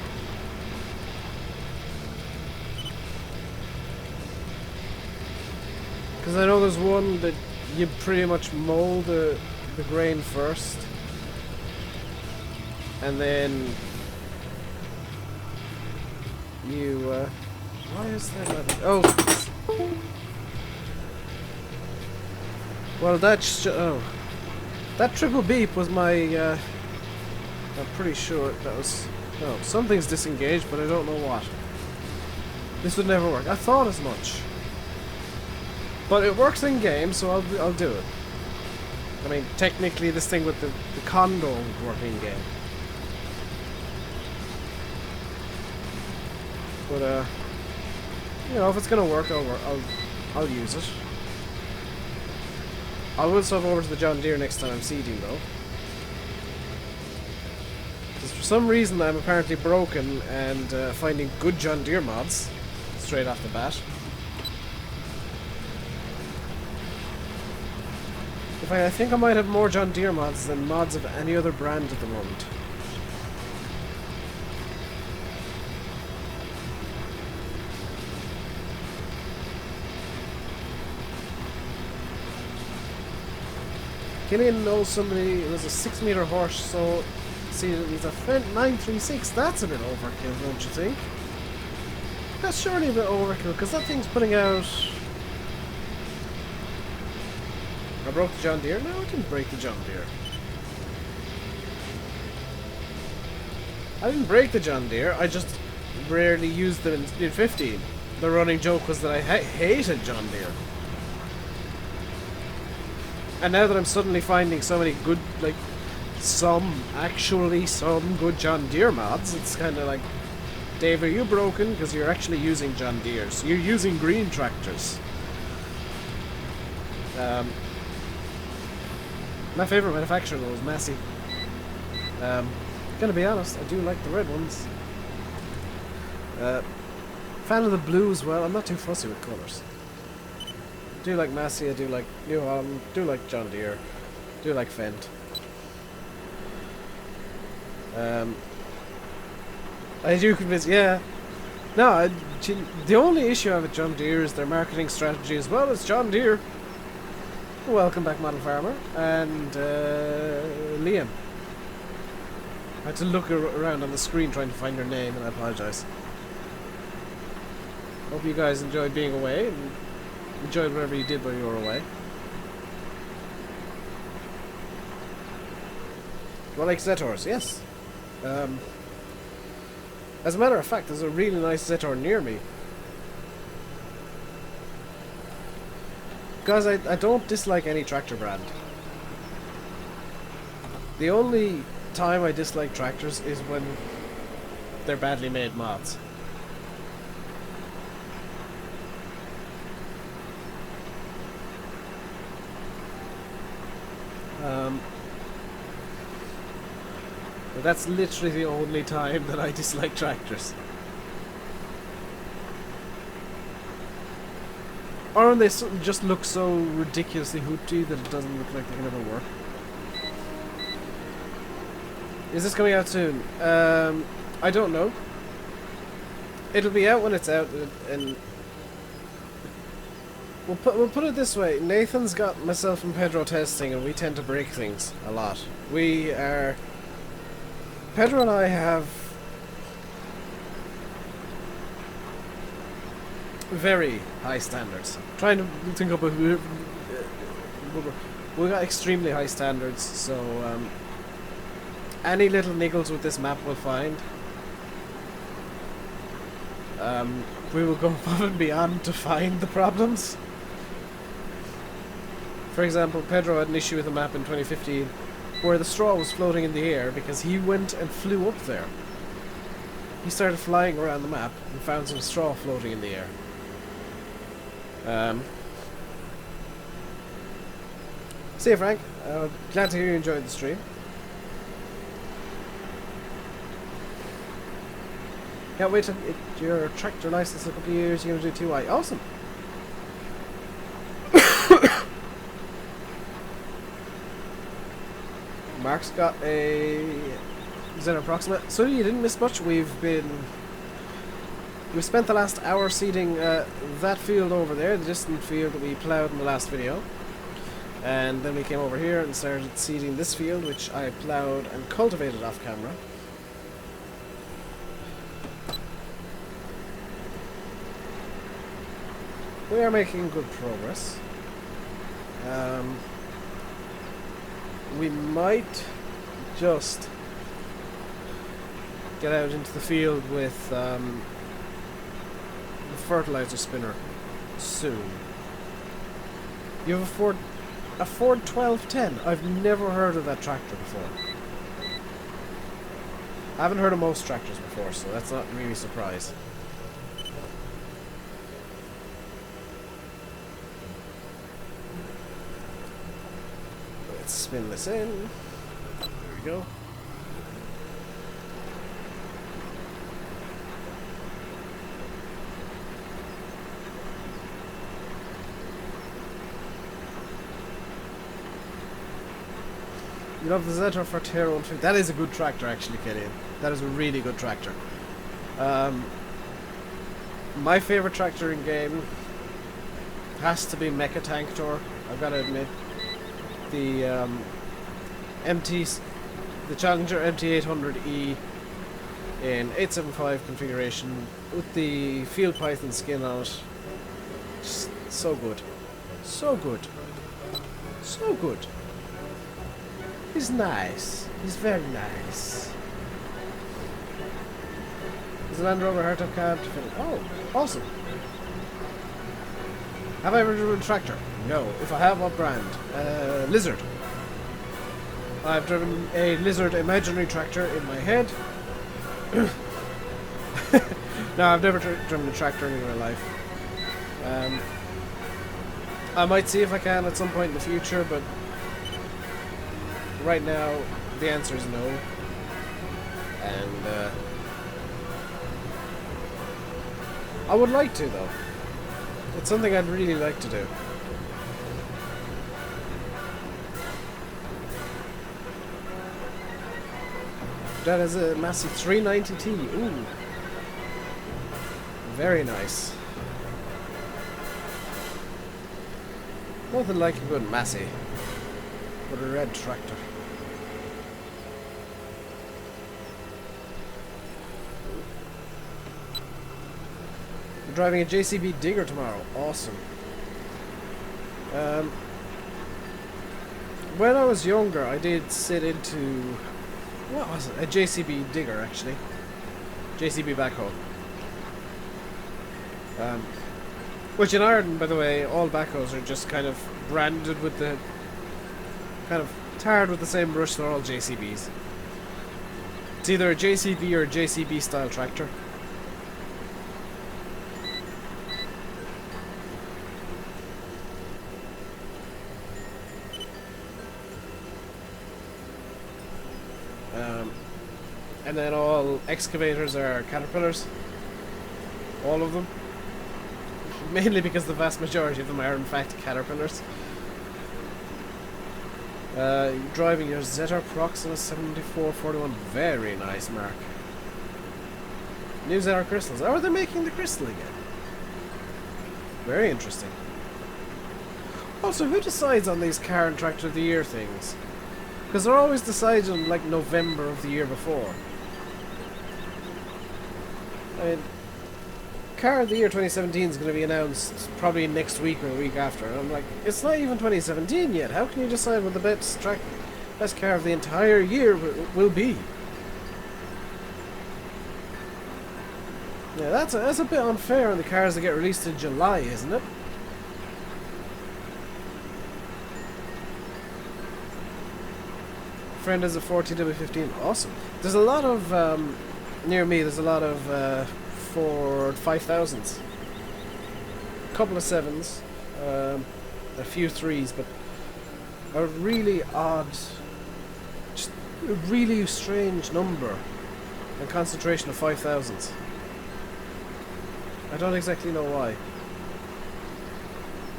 Because I know there's one that you pretty much mow the grain first. And then you, why is that not... Oh! Well, that's... Oh. That triple beep was my, I'm pretty sure that was... Oh, something's disengaged, but I don't know what. This would never work. I thought as much. But it works in game, so I'll do it. I mean, technically this thing with the condo would work in game. But you know, if it's gonna work, I'll use it. I will swap over to the John Deere next time I'm seeding, though. Because for some reason I'm apparently broken and finding good John Deere mods straight off the bat. In fact, I think I might have more John Deere mods than mods of any other brand at the moment. Killian knows somebody who has a 6-meter horse, so see, he's a Fent 936. That's a bit overkill, don't you think? That's surely a bit overkill, because that thing's putting out... I broke the John Deere? No, I didn't break the John Deere. I didn't break the John Deere, I just rarely used them in 15. The running joke was that I hated John Deere. And now that I'm suddenly finding so many good, like, some good John Deere mods, it's kind of like, Dave, are you broken? Because you're actually using John Deere's. You're using green tractors. My favourite manufacturer, though, is Massey. Gonna be honest, I do like the red ones. Fan of the blue as well. I'm not too fussy with colours. I do like Massey, I do like New Holland, do like John Deere, do like Fendt. I do convince, yeah. No, the only issue I have with John Deere is their marketing strategy as well as John Deere. Welcome back, Model Farmer, and Liam. I had to look around on the screen trying to find your name, and I apologise. Hope you guys enjoyed being away, and enjoyed whatever you did while you were away. Well, like Zetors, yes. As a matter of fact, there's a really nice Zetor near me. Guys, I don't dislike any tractor brand. The only time I dislike tractors is when they're badly made mods. But that's literally the only time that I dislike tractors. Or when they just look so ridiculously hoopty that it doesn't look like they can ever work. Is this coming out soon? I don't know. It'll be out when it's out, and we'll put it this way. Nathan's got myself and Pedro testing, and we tend to break things a lot. Pedro and I have very high standards. Trying to think up we got extremely high standards, so any little niggles with this map we'll find. We will go above and beyond to find the problems. For example, Pedro had an issue with a map in 2015 where the straw was floating in the air because he went and flew up there. He started flying around the map and found some straw floating in the air. See you, Frank. Glad to hear you enjoyed the stream. Can't wait to get your tractor license in a couple of years. You're going to do TY. Awesome. Mark's got a Zen approximate. So you didn't miss much. We spent the last hour seeding that field over there, the distant field that we ploughed in the last video. And then we came over here and started seeding this field, which I ploughed and cultivated off camera. We are making good progress. We might just get out into the field with the fertilizer spinner soon. You have a Ford 1210. I've never heard of that tractor before. I haven't heard of most tractors before, so that's not really a surprise. Let's spin this in. There we go. You love the Zeta Fortero 150. That is a good tractor, actually, Killian. That is a really good tractor. My favourite tractor in game has to be Mecha Tank Tour. I've got to admit, the the Challenger MT800E in 875 configuration with the Field Python skin on it. Just so good, so good, so good. He's nice. He's very nice. Is the Land Rover hardtop cab to fit? Oh, awesome. Have I ever driven a tractor? No. If I have, what brand? Lizard. I've driven a Lizard imaginary tractor in my head. No, I've never driven a tractor in my life. I might see if I can at some point in the future, but right now the answer is no. And I would like to, though. It's something I'd really like to do. That is a Massey 390T. Ooh. Very nice. Nothing like a good Massey. But a red tractor. You're driving a JCB digger tomorrow. Awesome. When I was younger, I did sit into... what was it? A JCB digger, actually. JCB backhoe. Which in Ireland, by the way, all backhoes are just kind of branded with the... kind of tarred with the same brush. They're all JCBs. It's either a JCB or a JCB style tractor. And then all excavators are Caterpillars. All of them. Mainly because the vast majority of them are in fact Caterpillars. Driving your Zeta Proxima 7441. Very nice, Mark. New Zeta crystals. Oh, are they making the crystal again? Very interesting. Also, who decides on these car and tractor of the year things? Because they're always decided in like November of the year before. I mean, car of the year 2017 is going to be announced probably next week or the week after. And I'm like, it's not even 2017 yet. How can you decide what the best car of the entire year will be? Yeah, that's a bit unfair on the cars that get released in July, isn't it? Friend has a 40W15. Awesome. There's a lot of near me. There's a lot of Ford 5000s. couple of 7s, a few 3s, but a really odd, just a really strange number and concentration of 5,000s. I don't exactly know why.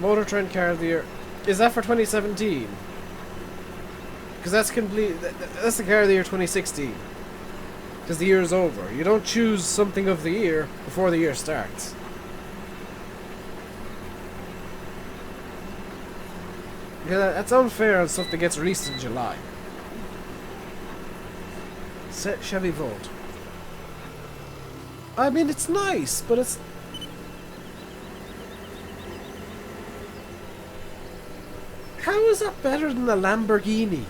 Motor Trend Car of the Year. Is that for 2017? Because that's that's the Car of the Year 2016. Because the year is over. You don't choose something of the year before the year starts. Yeah, that's unfair on stuff that gets released in July. Set Chevy Volt. I mean, it's nice, but it's... How is that better than a Lamborghini?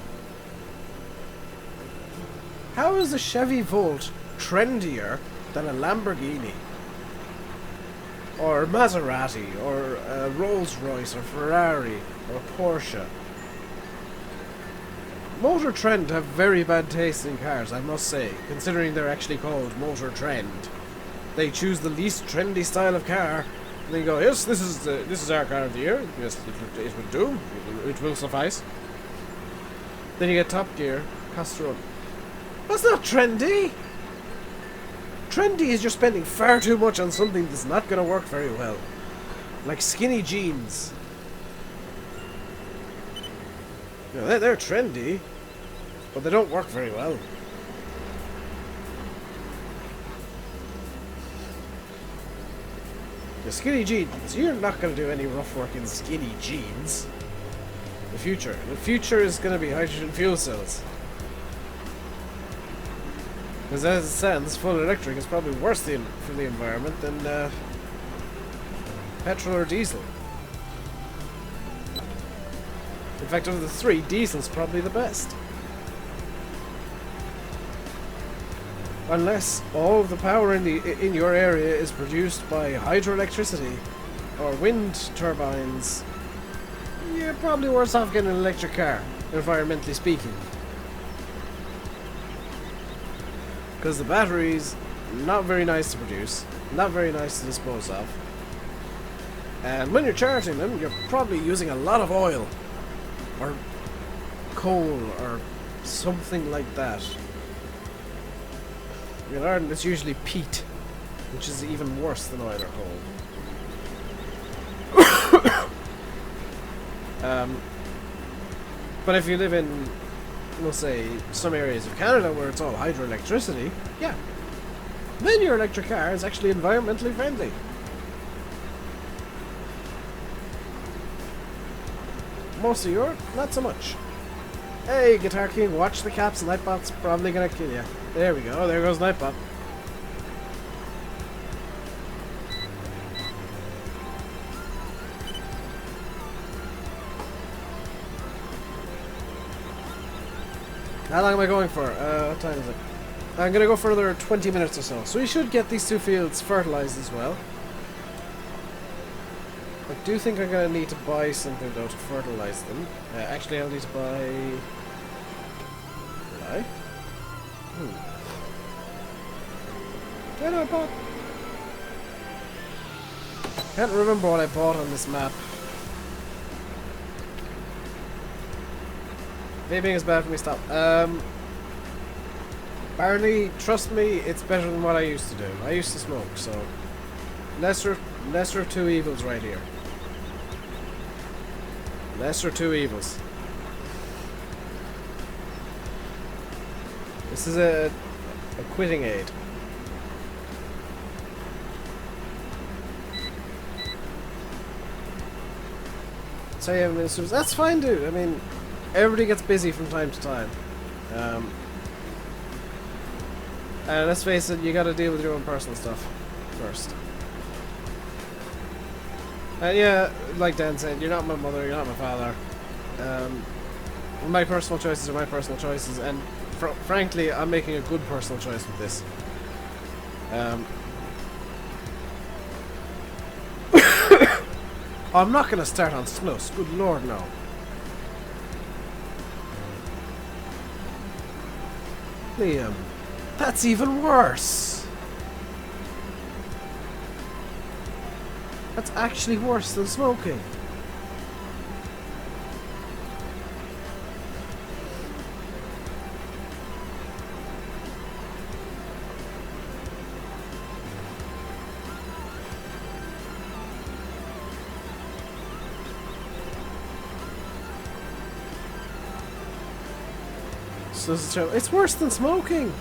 How is a Chevy Volt trendier than a Lamborghini? Or Maserati, or a Rolls Royce, or Ferrari, or Porsche? Motor Trend have very bad taste in cars, I must say, considering they're actually called Motor Trend. They choose the least trendy style of car, and they go, yes, this is our car of the year. Yes, it would do. It will suffice. Then you get Top Gear, Castrol. That's not trendy. Trendy is you're spending far too much on something that's not going to work very well. Like skinny jeans. You know, they're trendy, but they don't work very well. The skinny jeans, you're not going to do any rough work in skinny jeans. The future is going to be hydrogen fuel cells. Because as it stands, full electric is probably worse for the environment than petrol or diesel. In fact, of the three, diesel's probably the best. Unless all of the power in your area is produced by hydroelectricity or wind turbines, you're probably worse off getting an electric car, environmentally speaking. Because the batteries, not very nice to produce, not very nice to dispose of. And when you're charging them, you're probably using a lot of oil. Or coal, or something like that. In Ireland, it's usually peat, which is even worse than oil or coal. But if you live in, we'll say, some areas of Canada where it's all hydroelectricity, yeah, then your electric car is actually environmentally friendly. Most of Europe, not so much. Hey, Guitar King, watch the caps. Nightbot's probably gonna kill you. There we go. There goes Nightbot. How long am I going for? What time is it? I'm gonna go for another 20 minutes or so. So we should get these two fields fertilized as well. I do think I'm going to need to buy something though to fertilize them. Actually, I'll need to buy... Did I? What I bought? Can't remember what I bought on this map. Vaping is bad for me, stop. Barney, trust me, it's better than what I used to do. I used to smoke, so... Lesser of two evils right here. Lesser of two evils. This is a quitting aid. So you have ministers. That's fine, dude. I mean, everybody gets busy from time to time. And let's face it, you gotta deal with your own personal stuff first. And yeah, like Dan said, you're not my mother, you're not my father. My personal choices are my personal choices, and frankly, I'm making a good personal choice with this. I'm not going to start on Snus, good lord no. Liam, that's even worse. That's actually worse than smoking. So this is terrible. It's worse than smoking.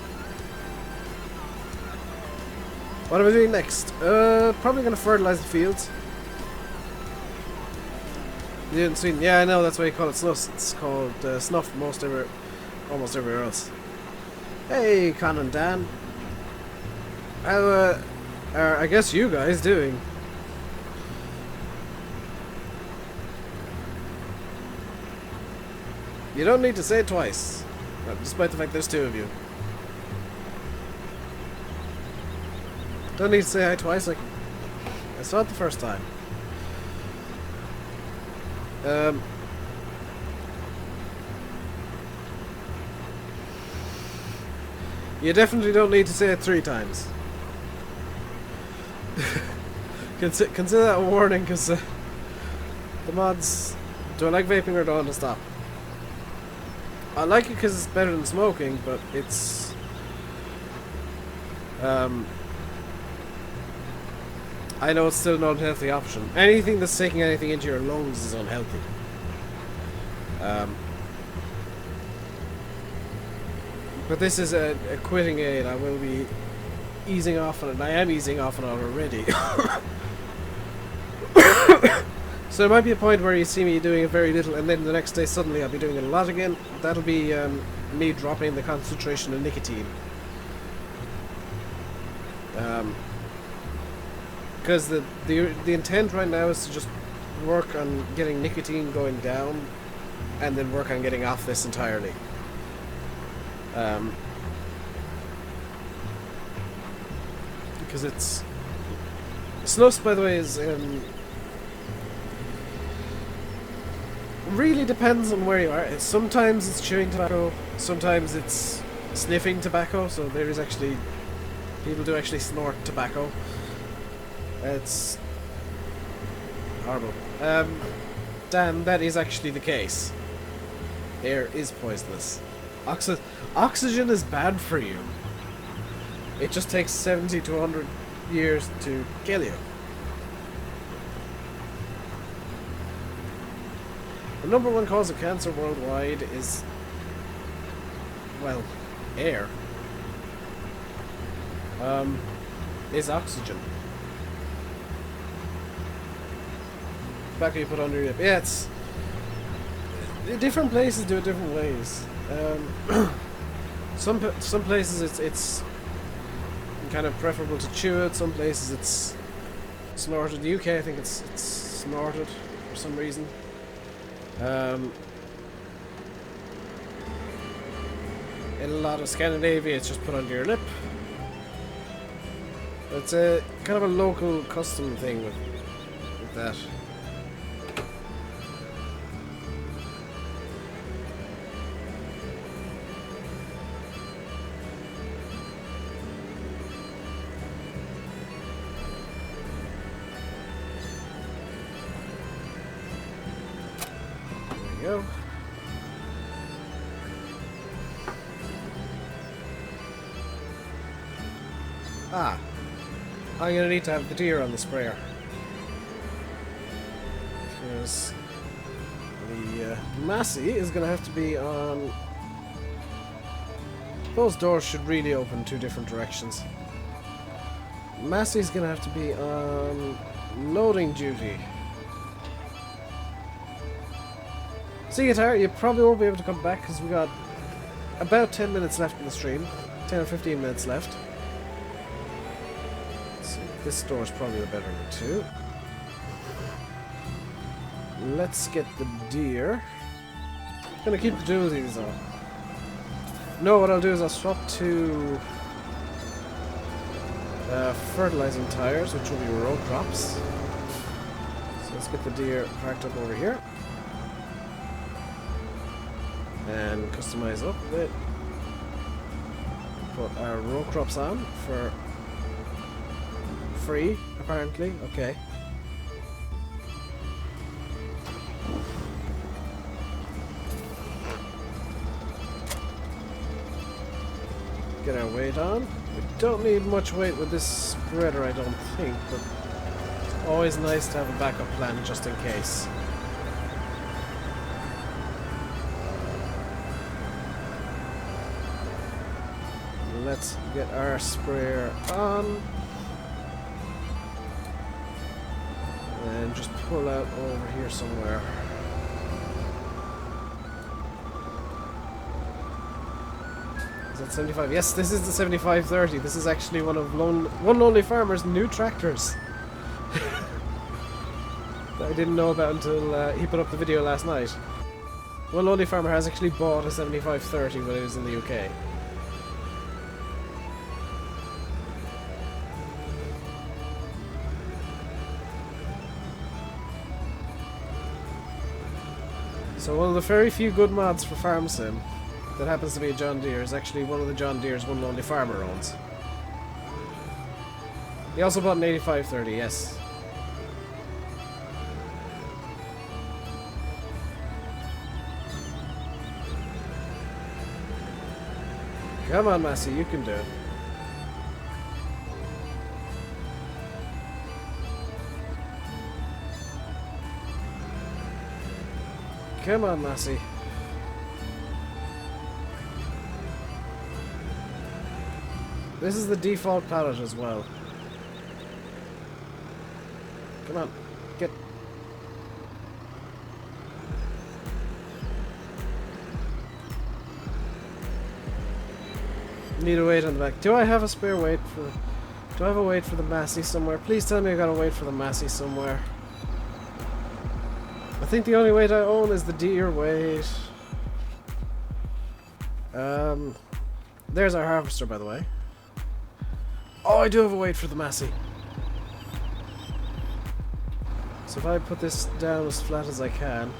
What am I doing next? Probably gonna fertilize the fields. You didn't see? Yeah, I know. That's why you call it snuff. It's called snuff almost everywhere else. Hey, Con and Dan. How are I guess you guys doing? You don't need to say it twice, despite the fact there's two of you. Don't need to say hi twice. Like I saw it the first time. You definitely don't need to say it 3 times. Consider that a warning, because the mods. Do I like vaping or do I want to stop? I like it because it's better than smoking, but it's I know it's still an unhealthy option. Anything that's taking anything into your lungs is unhealthy. But this is a quitting aid. I will be easing off on it, and I am easing off on it already. So there might be a point where you see me doing it very little, and then the next day suddenly I'll be doing it a lot again. That'll be me dropping the concentration of nicotine. Because the intent right now is to just work on getting nicotine going down, and then work on getting off this entirely. Because it's snus, by the way, is really depends on where you are. Sometimes it's chewing tobacco, sometimes it's sniffing tobacco. So there is actually people do actually snort tobacco. It's horrible. Dan, that is actually the case. Air is poisonous. Oxygen is bad for you. It just takes 70 to 100 years to kill you. The #1 cause of cancer worldwide is, well, air. Is oxygen. Tobacco you put under your lip. Yeah, it's different places do it different ways. Some places it's kind of preferable to chew it. Some places it's snorted. The UK, I think it's snorted for some reason. In a lot of Scandinavia, it's just put under your lip. It's a kind of a local custom thing with that. Go. I'm gonna need to have the deer on the sprayer, because the Massey is gonna have to be on. Those doors should really open 2 different directions. Massey's gonna have to be on loading duty. See, Guitar, you probably won't be able to come back because we got about 10 minutes left in the stream. 10 or 15 minutes left. So this door is probably the better one too. Let's get the deer. I'm gonna keep the dualies on. No, what I'll do is I'll swap to fertilizing tires, which will be row crops. So let's get the deer parked up over here. And customize up a bit. Put our row crops on for free, apparently. Okay. get our weight on. We don't need much weight with this spreader, I don't think, but it's always nice to have a backup plan just in case. Let's get our sprayer on. And just pull out over here somewhere. Is that 75? Yes, this is the 7530. This is actually one of One Lonely Farmer's new tractors. That I didn't know about until he put up the video last night. One Lonely Farmer has actually bought a 7530 when he was in the UK. So one of the very few good mods for Farm Sim that happens to be a John Deere is actually one of the John Deere's One Lonely Farmer owns. He also bought an 8530, yes. Come on, Massey, you can do it. Come on, Massey. This is the default pallet as well. Come on, get. Need a weight on the back. Do I have a spare weight for... Do I have a weight for the Massey somewhere? Please tell me I got a weight for the Massey somewhere. I think the only weight I own is the Deere weight. There's our harvester, by the way. Oh, I do have a weight for the Massey. So if I put this down as flat as I can,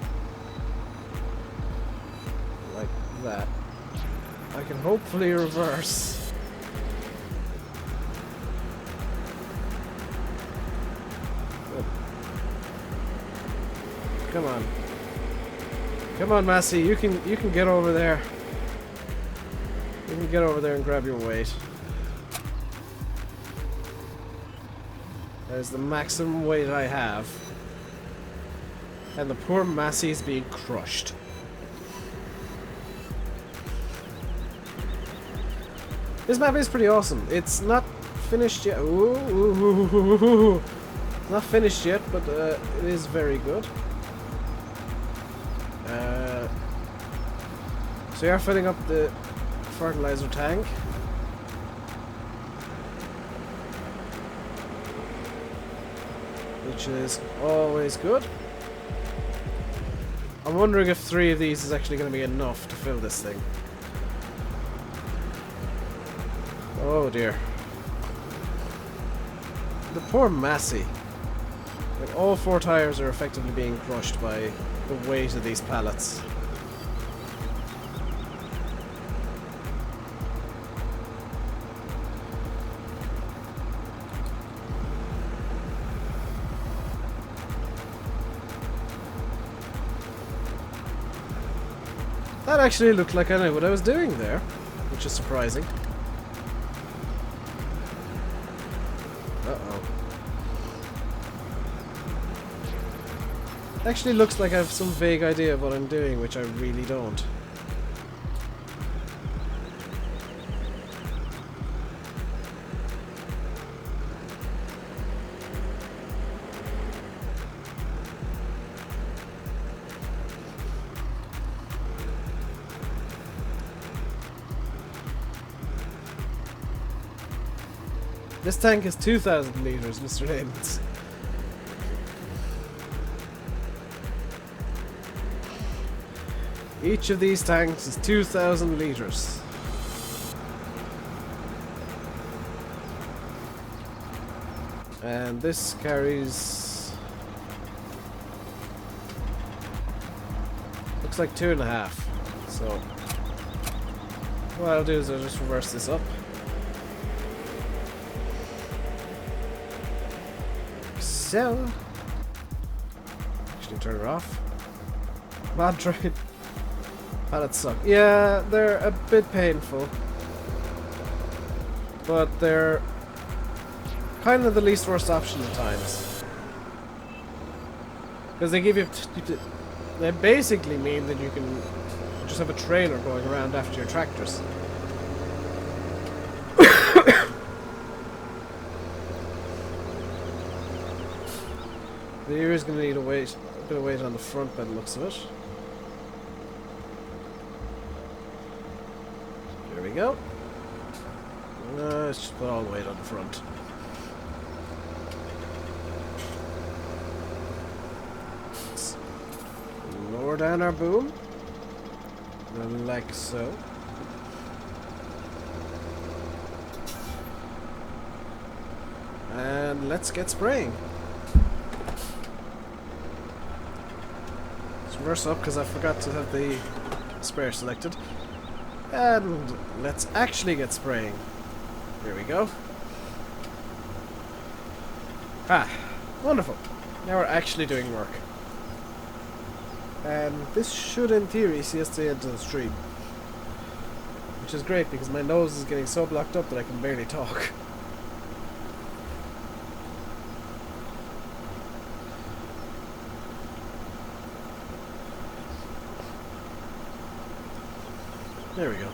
like that, I can hopefully reverse. Good. Come on. Come on, Massey, you can get over there. You can get over there and grab your weight. That is the maximum weight I have. And the poor Massey is being crushed. This map is pretty awesome. It's not finished yet. Ooh. Not finished yet, but it is very good. So we are filling up the fertilizer tank. Which is always good. I'm wondering if 3 of these is actually going to be enough to fill this thing. Oh dear. The poor Massey. Like, all 4 tires are effectively being crushed by the weight of these pallets. That actually looked like I knew what I was doing there, which is surprising. Uh-oh. Actually looks like I have some vague idea of what I'm doing, which I really don't. This tank is 2,000 liters, Mr. Navens. Each of these tanks is 2,000 liters. And this carries... looks like 2.5. So what I'll do is I'll just reverse this up. So, actually turn it off. Mod Dragon. Pallets suck. Yeah, they're a bit painful. but they're kind of the least worst option at times. Because they give you... They basically mean that you can just have a trailer going around after your tractors. The ear is going to need a bit of weight on the front by the looks of it. There we go. Let's just put all the weight on the front. Let's lower down our boom. Like so. And let's get spraying. Let's reverse up because I forgot to have the sprayer selected. And let's actually get spraying. Here we go. Ah, wonderful. Now we're actually doing work. And this should, in theory, see us to the end of the stream. Which is great because my nose is getting so blocked up that I can barely talk. There we go.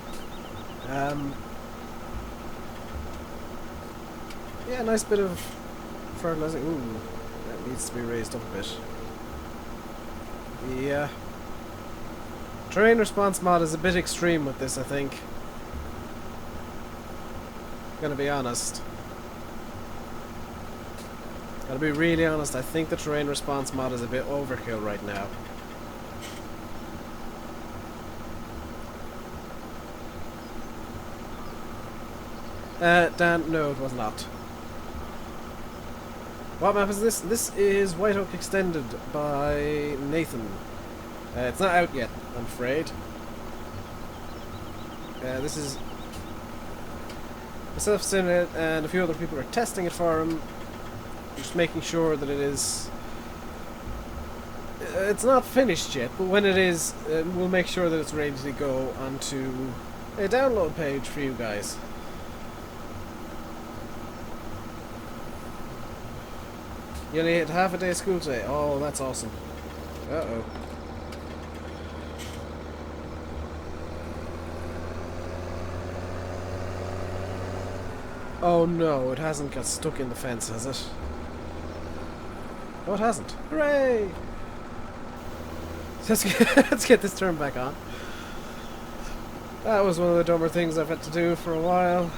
Yeah, nice bit of fertilizing. Ooh, that needs to be raised up a bit. Yeah. Terrain response mod is a bit extreme with this, I think. Gonna be honest. Gotta be really honest, I think the terrain response mod is a bit overkill right now. Dan, no, it was not. What map is this? This is White Oak Extended by Nathan. It's not out yet, I'm afraid. This is myself, Cinet, and a few other people are testing it for him. Just making sure that it is... it's not finished yet, but when it is, we'll make sure that it's ready to go onto a download page for you guys. You only had half a day of school today. Oh, that's awesome. Uh-oh. Oh no, it hasn't got stuck in the fence, has it? No, it hasn't. Hooray! Let's get this turned back on. That was one of the dumber things I've had to do for a while.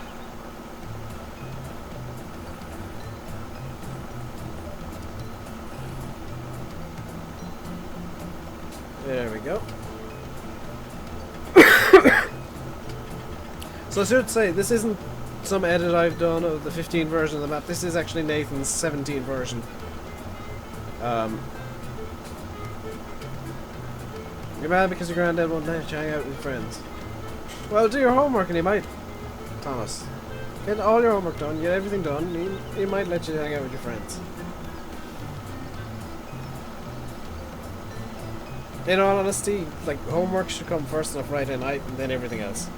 There we go. So I should say, this isn't some edit I've done of the 15 version of the map. This is actually Nathan's 17 version. You're mad because your granddad won't let you hang out with friends. Well, do your homework and he might, Thomas. Get all your homework done, get everything done, he might let you hang out with your friends. In all honesty, like, homework should come first on a Friday night and then everything else.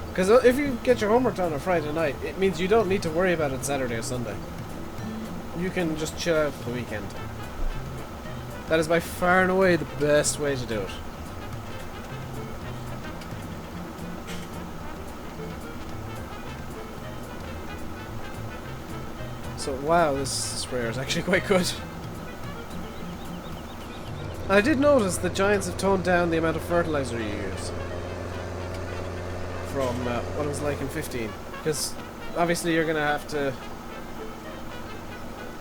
Because if you get your homework done on a Friday night, it means you don't need to worry about it Saturday or Sunday. You can just chill out for the weekend. That is by far and away the best way to do it. So, wow, this sprayer is actually quite good. I did notice that Giants have toned down the amount of fertilizer you use from what it was like in 15. Because obviously you're going to have to...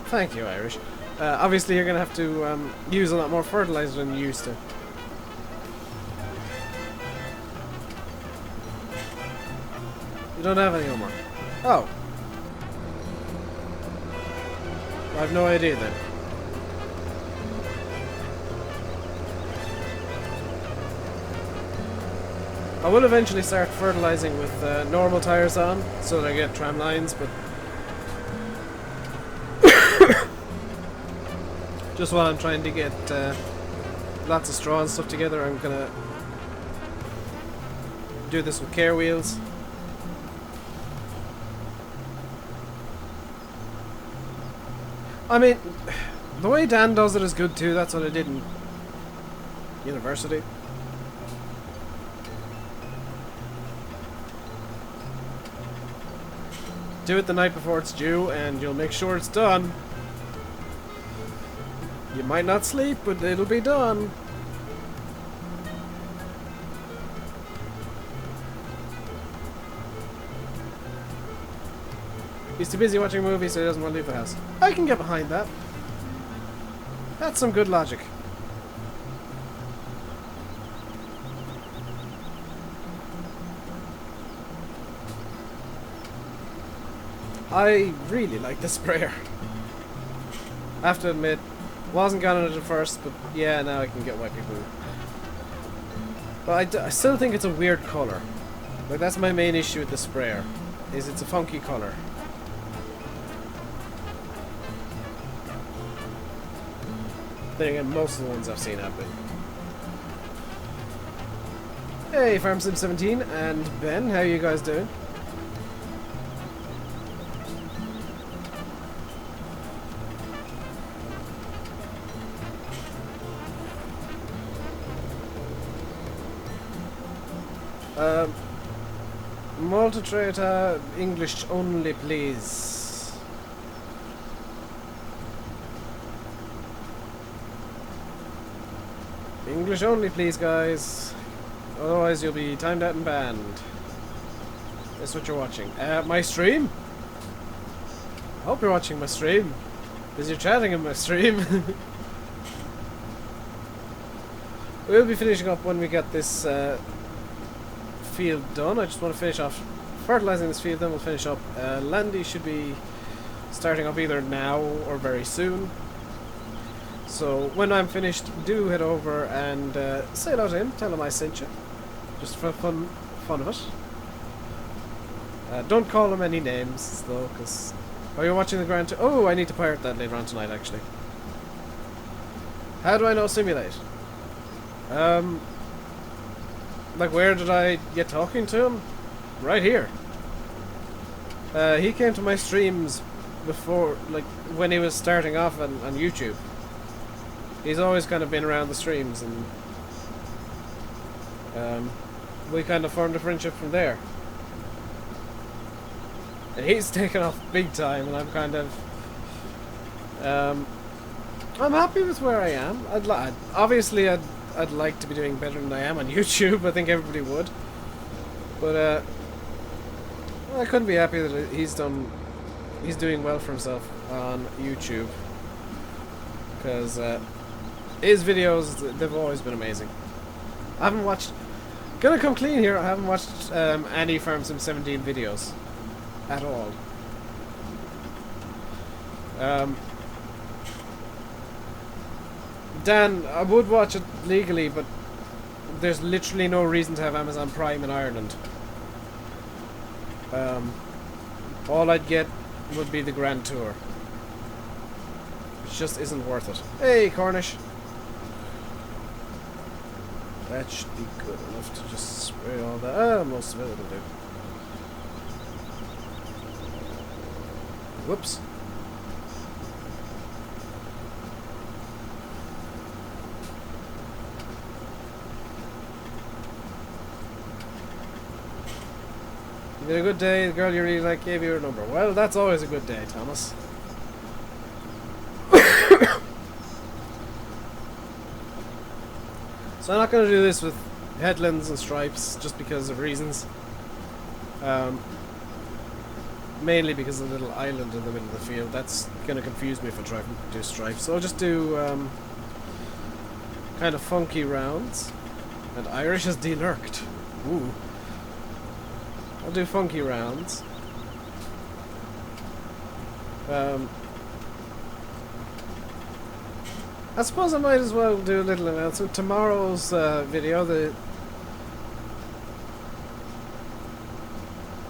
Thank you, Irish. Obviously you're going to have to use a lot more fertilizer than you used to. You don't have any homework. Oh. I have no idea then. I will eventually start fertilizing with normal tires on, so that I get tram lines, but just while I'm trying to get lots of straw and stuff together, I'm gonna do this with care wheels. I mean, the way Dan does it is good too. That's what I did in university. Do it the night before it's due and you'll make sure it's done. You might not sleep, but it'll be done. He's too busy watching movies, so he doesn't want to leave the house. I can get behind that. That's some good logic. I really like the sprayer. I have to admit, wasn't got on it at first, but yeah, now I can get wipey boo. But I still think it's a weird colour. Like, that's my main issue with the sprayer, is it's a funky colour. Then again, most of the ones I've seen have been. Hey, FarmSim17 and Ben, how you guys doing? Multitrader, English only, please. English only, please, guys. Otherwise, you'll be timed out and banned. That's what you're watching. My stream? I hope you're watching my stream, because you're chatting in my stream. We'll be finishing up when we get this field done. I just want to finish off fertilizing this field, then we'll finish up. Landy should be starting up either now or very soon. So when I'm finished, do head over and say hello to him, tell him I sent you. Just for fun of it. Don't call him any names though, because... Oh, you're watching the Grand Tour? Oh, I need to pirate that later on tonight, actually. How do I know Simulate? Like, where did I get talking to him? Right here. He came to my streams before, like, when he was starting off on YouTube. He's always kind of been around the streams, and we kind of formed a friendship from there. And he's taken off big time, and I'm kind of... I'm happy with where I am. Obviously, I'd like to be doing better than I am on YouTube. I think everybody would. But I couldn't be happy that he's doing well for himself on YouTube. Because his videos, they've always been amazing. I haven't watched... Gonna come clean here, I haven't watched any FarmSim17 videos. At all. Dan, I would watch it legally, but there's literally no reason to have Amazon Prime in Ireland. All I'd get would be the Grand Tour. Which just isn't worth it. Hey, Cornish! That should be good enough to just spray all that. Ah, most of it will do. Whoops. You had a good day, the girl you really like gave you her number. Well, that's always a good day, Thomas. So I'm not going to do this with headlands and stripes, just because of reasons. Mainly because of the little island in the middle of the field. That's going to confuse me if I try to do stripes. So I'll just do kind of funky rounds. And Irish has delurked. Ooh. I'll do funky rounds. I suppose I might as well do a little announcement. Tomorrow's video,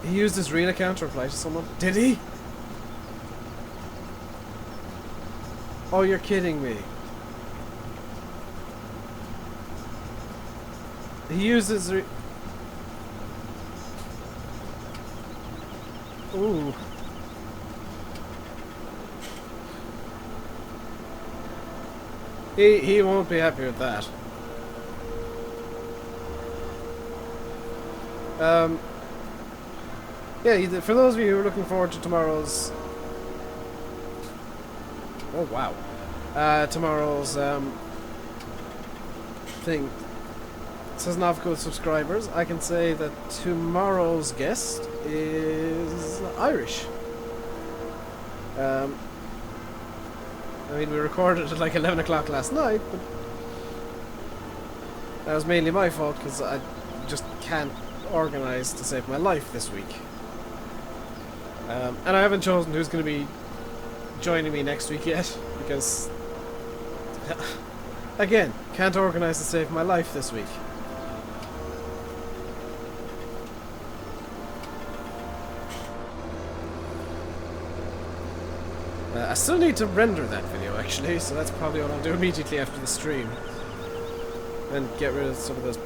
he used his real account to reply to someone. Did he? Oh, you're kidding me. He used his Ooh. He won't be happy with that. Yeah, for those of you who are looking forward to tomorrow's... Oh, wow. Tomorrow's thing. It says Navco subscribers. I can say that tomorrow's guest is Irish. I mean, we recorded at like 11 o'clock last night, but that was mainly my fault because I just can't organise to save my life this week. And I haven't chosen who's going to be joining me next week yet, because again, can't organise to save my life this week. I still need to render that video actually, so that's probably what I'll do immediately after the stream. And get rid of some of the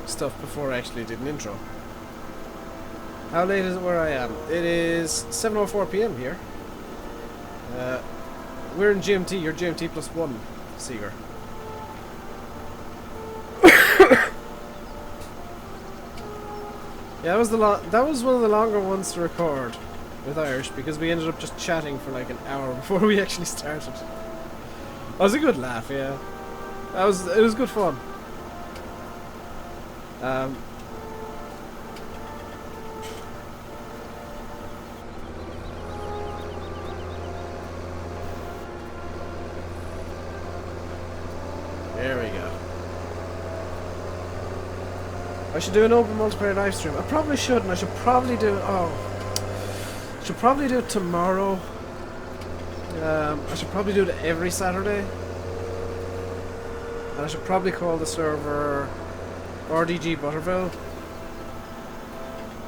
stuff before I actually did an intro. How late is it where I am? It is 7:04 PM here. We're in GMT, you're GMT +1, Seeger. Yeah, that was one of the longer ones to record with Irish, because we ended up just chatting for like an hour before we actually started. That was a good laugh, yeah. It was good fun. There we go. I should do an open multiplayer live stream. I probably should, and I should probably do it. Oh. Should probably do it tomorrow. I should probably do it every Saturday. And I should probably call the server RDG Butterville.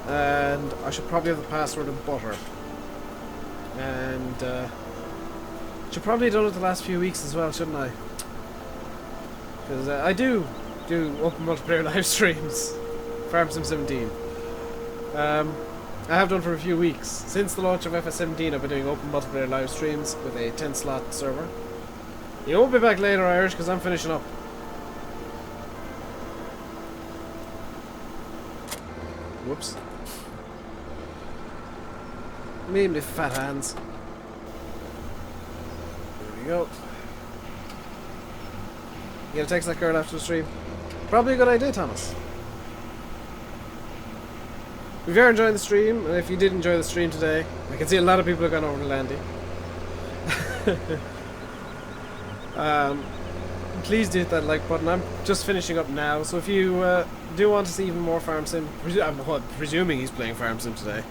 And I should probably have the password of Butter. And should probably have done it the last few weeks as well, shouldn't I? Because I do open multiplayer live streams. Farm Sim 17. I have done for a few weeks. Since the launch of FS17 I've been doing open multiplayer live streams with a 10 slot server. You won't be back later, Irish, because I'm finishing up. Whoops. Me and my fat hands. There we go. You gonna text that girl after the stream? Probably a good idea, Thomas. If you're enjoying the stream, and if you did enjoy the stream today, I can see a lot of people have gone over to Landy. Please do hit that like button. I'm just finishing up now, so if you do want to see even more Farm Sim, I'm presuming he's playing Farm Sim today.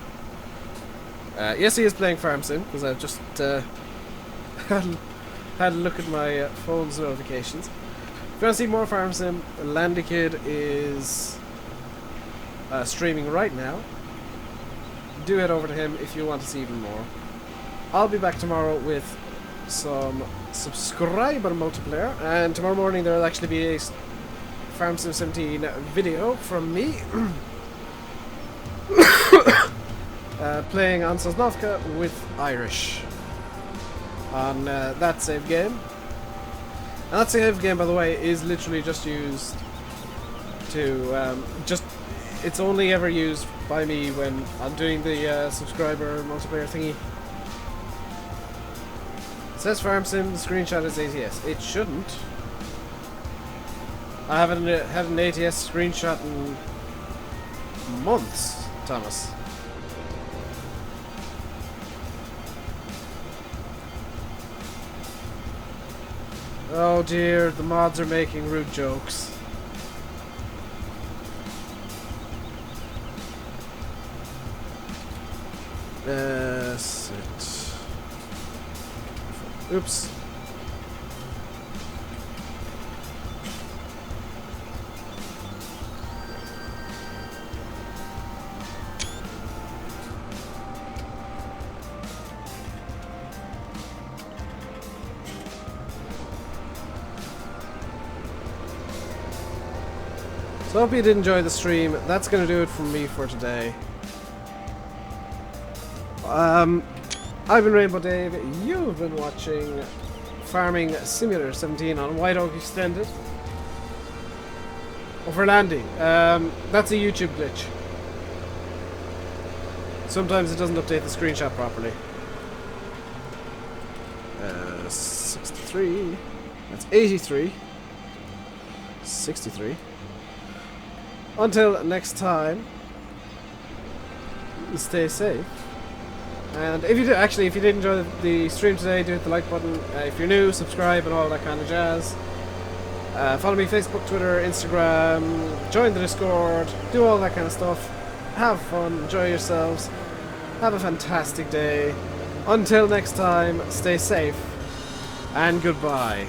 Yes, he is playing Farm Sim, because I've just had a look at my phone's notifications. If you want to see more Farm Sim, Landy Kid is streaming right now. Do head over to him if you want to see even more. I'll be back tomorrow with some subscriber multiplayer, and tomorrow morning there will actually be a Farm Sim 17 video from me playing on Sosnovka with Irish on that save game. And that save game, by the way, is literally just used to it's only ever used by me when I'm doing the subscriber multiplayer thingy. It says Farm Sim, the screenshot is ATS. It shouldn't. I haven't had an ATS screenshot in months, Thomas. Oh dear, the mods are making rude jokes. Sit. Oops. So I hope you did enjoy the stream. That's going to do it from me for today. I've been Rainbow Dave. You've been watching Farming Simulator 17 on White Oak Extended. For landing. That's a YouTube glitch. Sometimes it doesn't update the screenshot properly. 63. That's 83. 63. Until next time, stay safe. And if you did, actually, if you did enjoy the stream today, do hit the like button. If you're new, subscribe and all that kind of jazz. Follow me Facebook, Twitter, Instagram. Join the Discord. Do all that kind of stuff. Have fun. Enjoy yourselves. Have a fantastic day. Until next time, stay safe. And goodbye.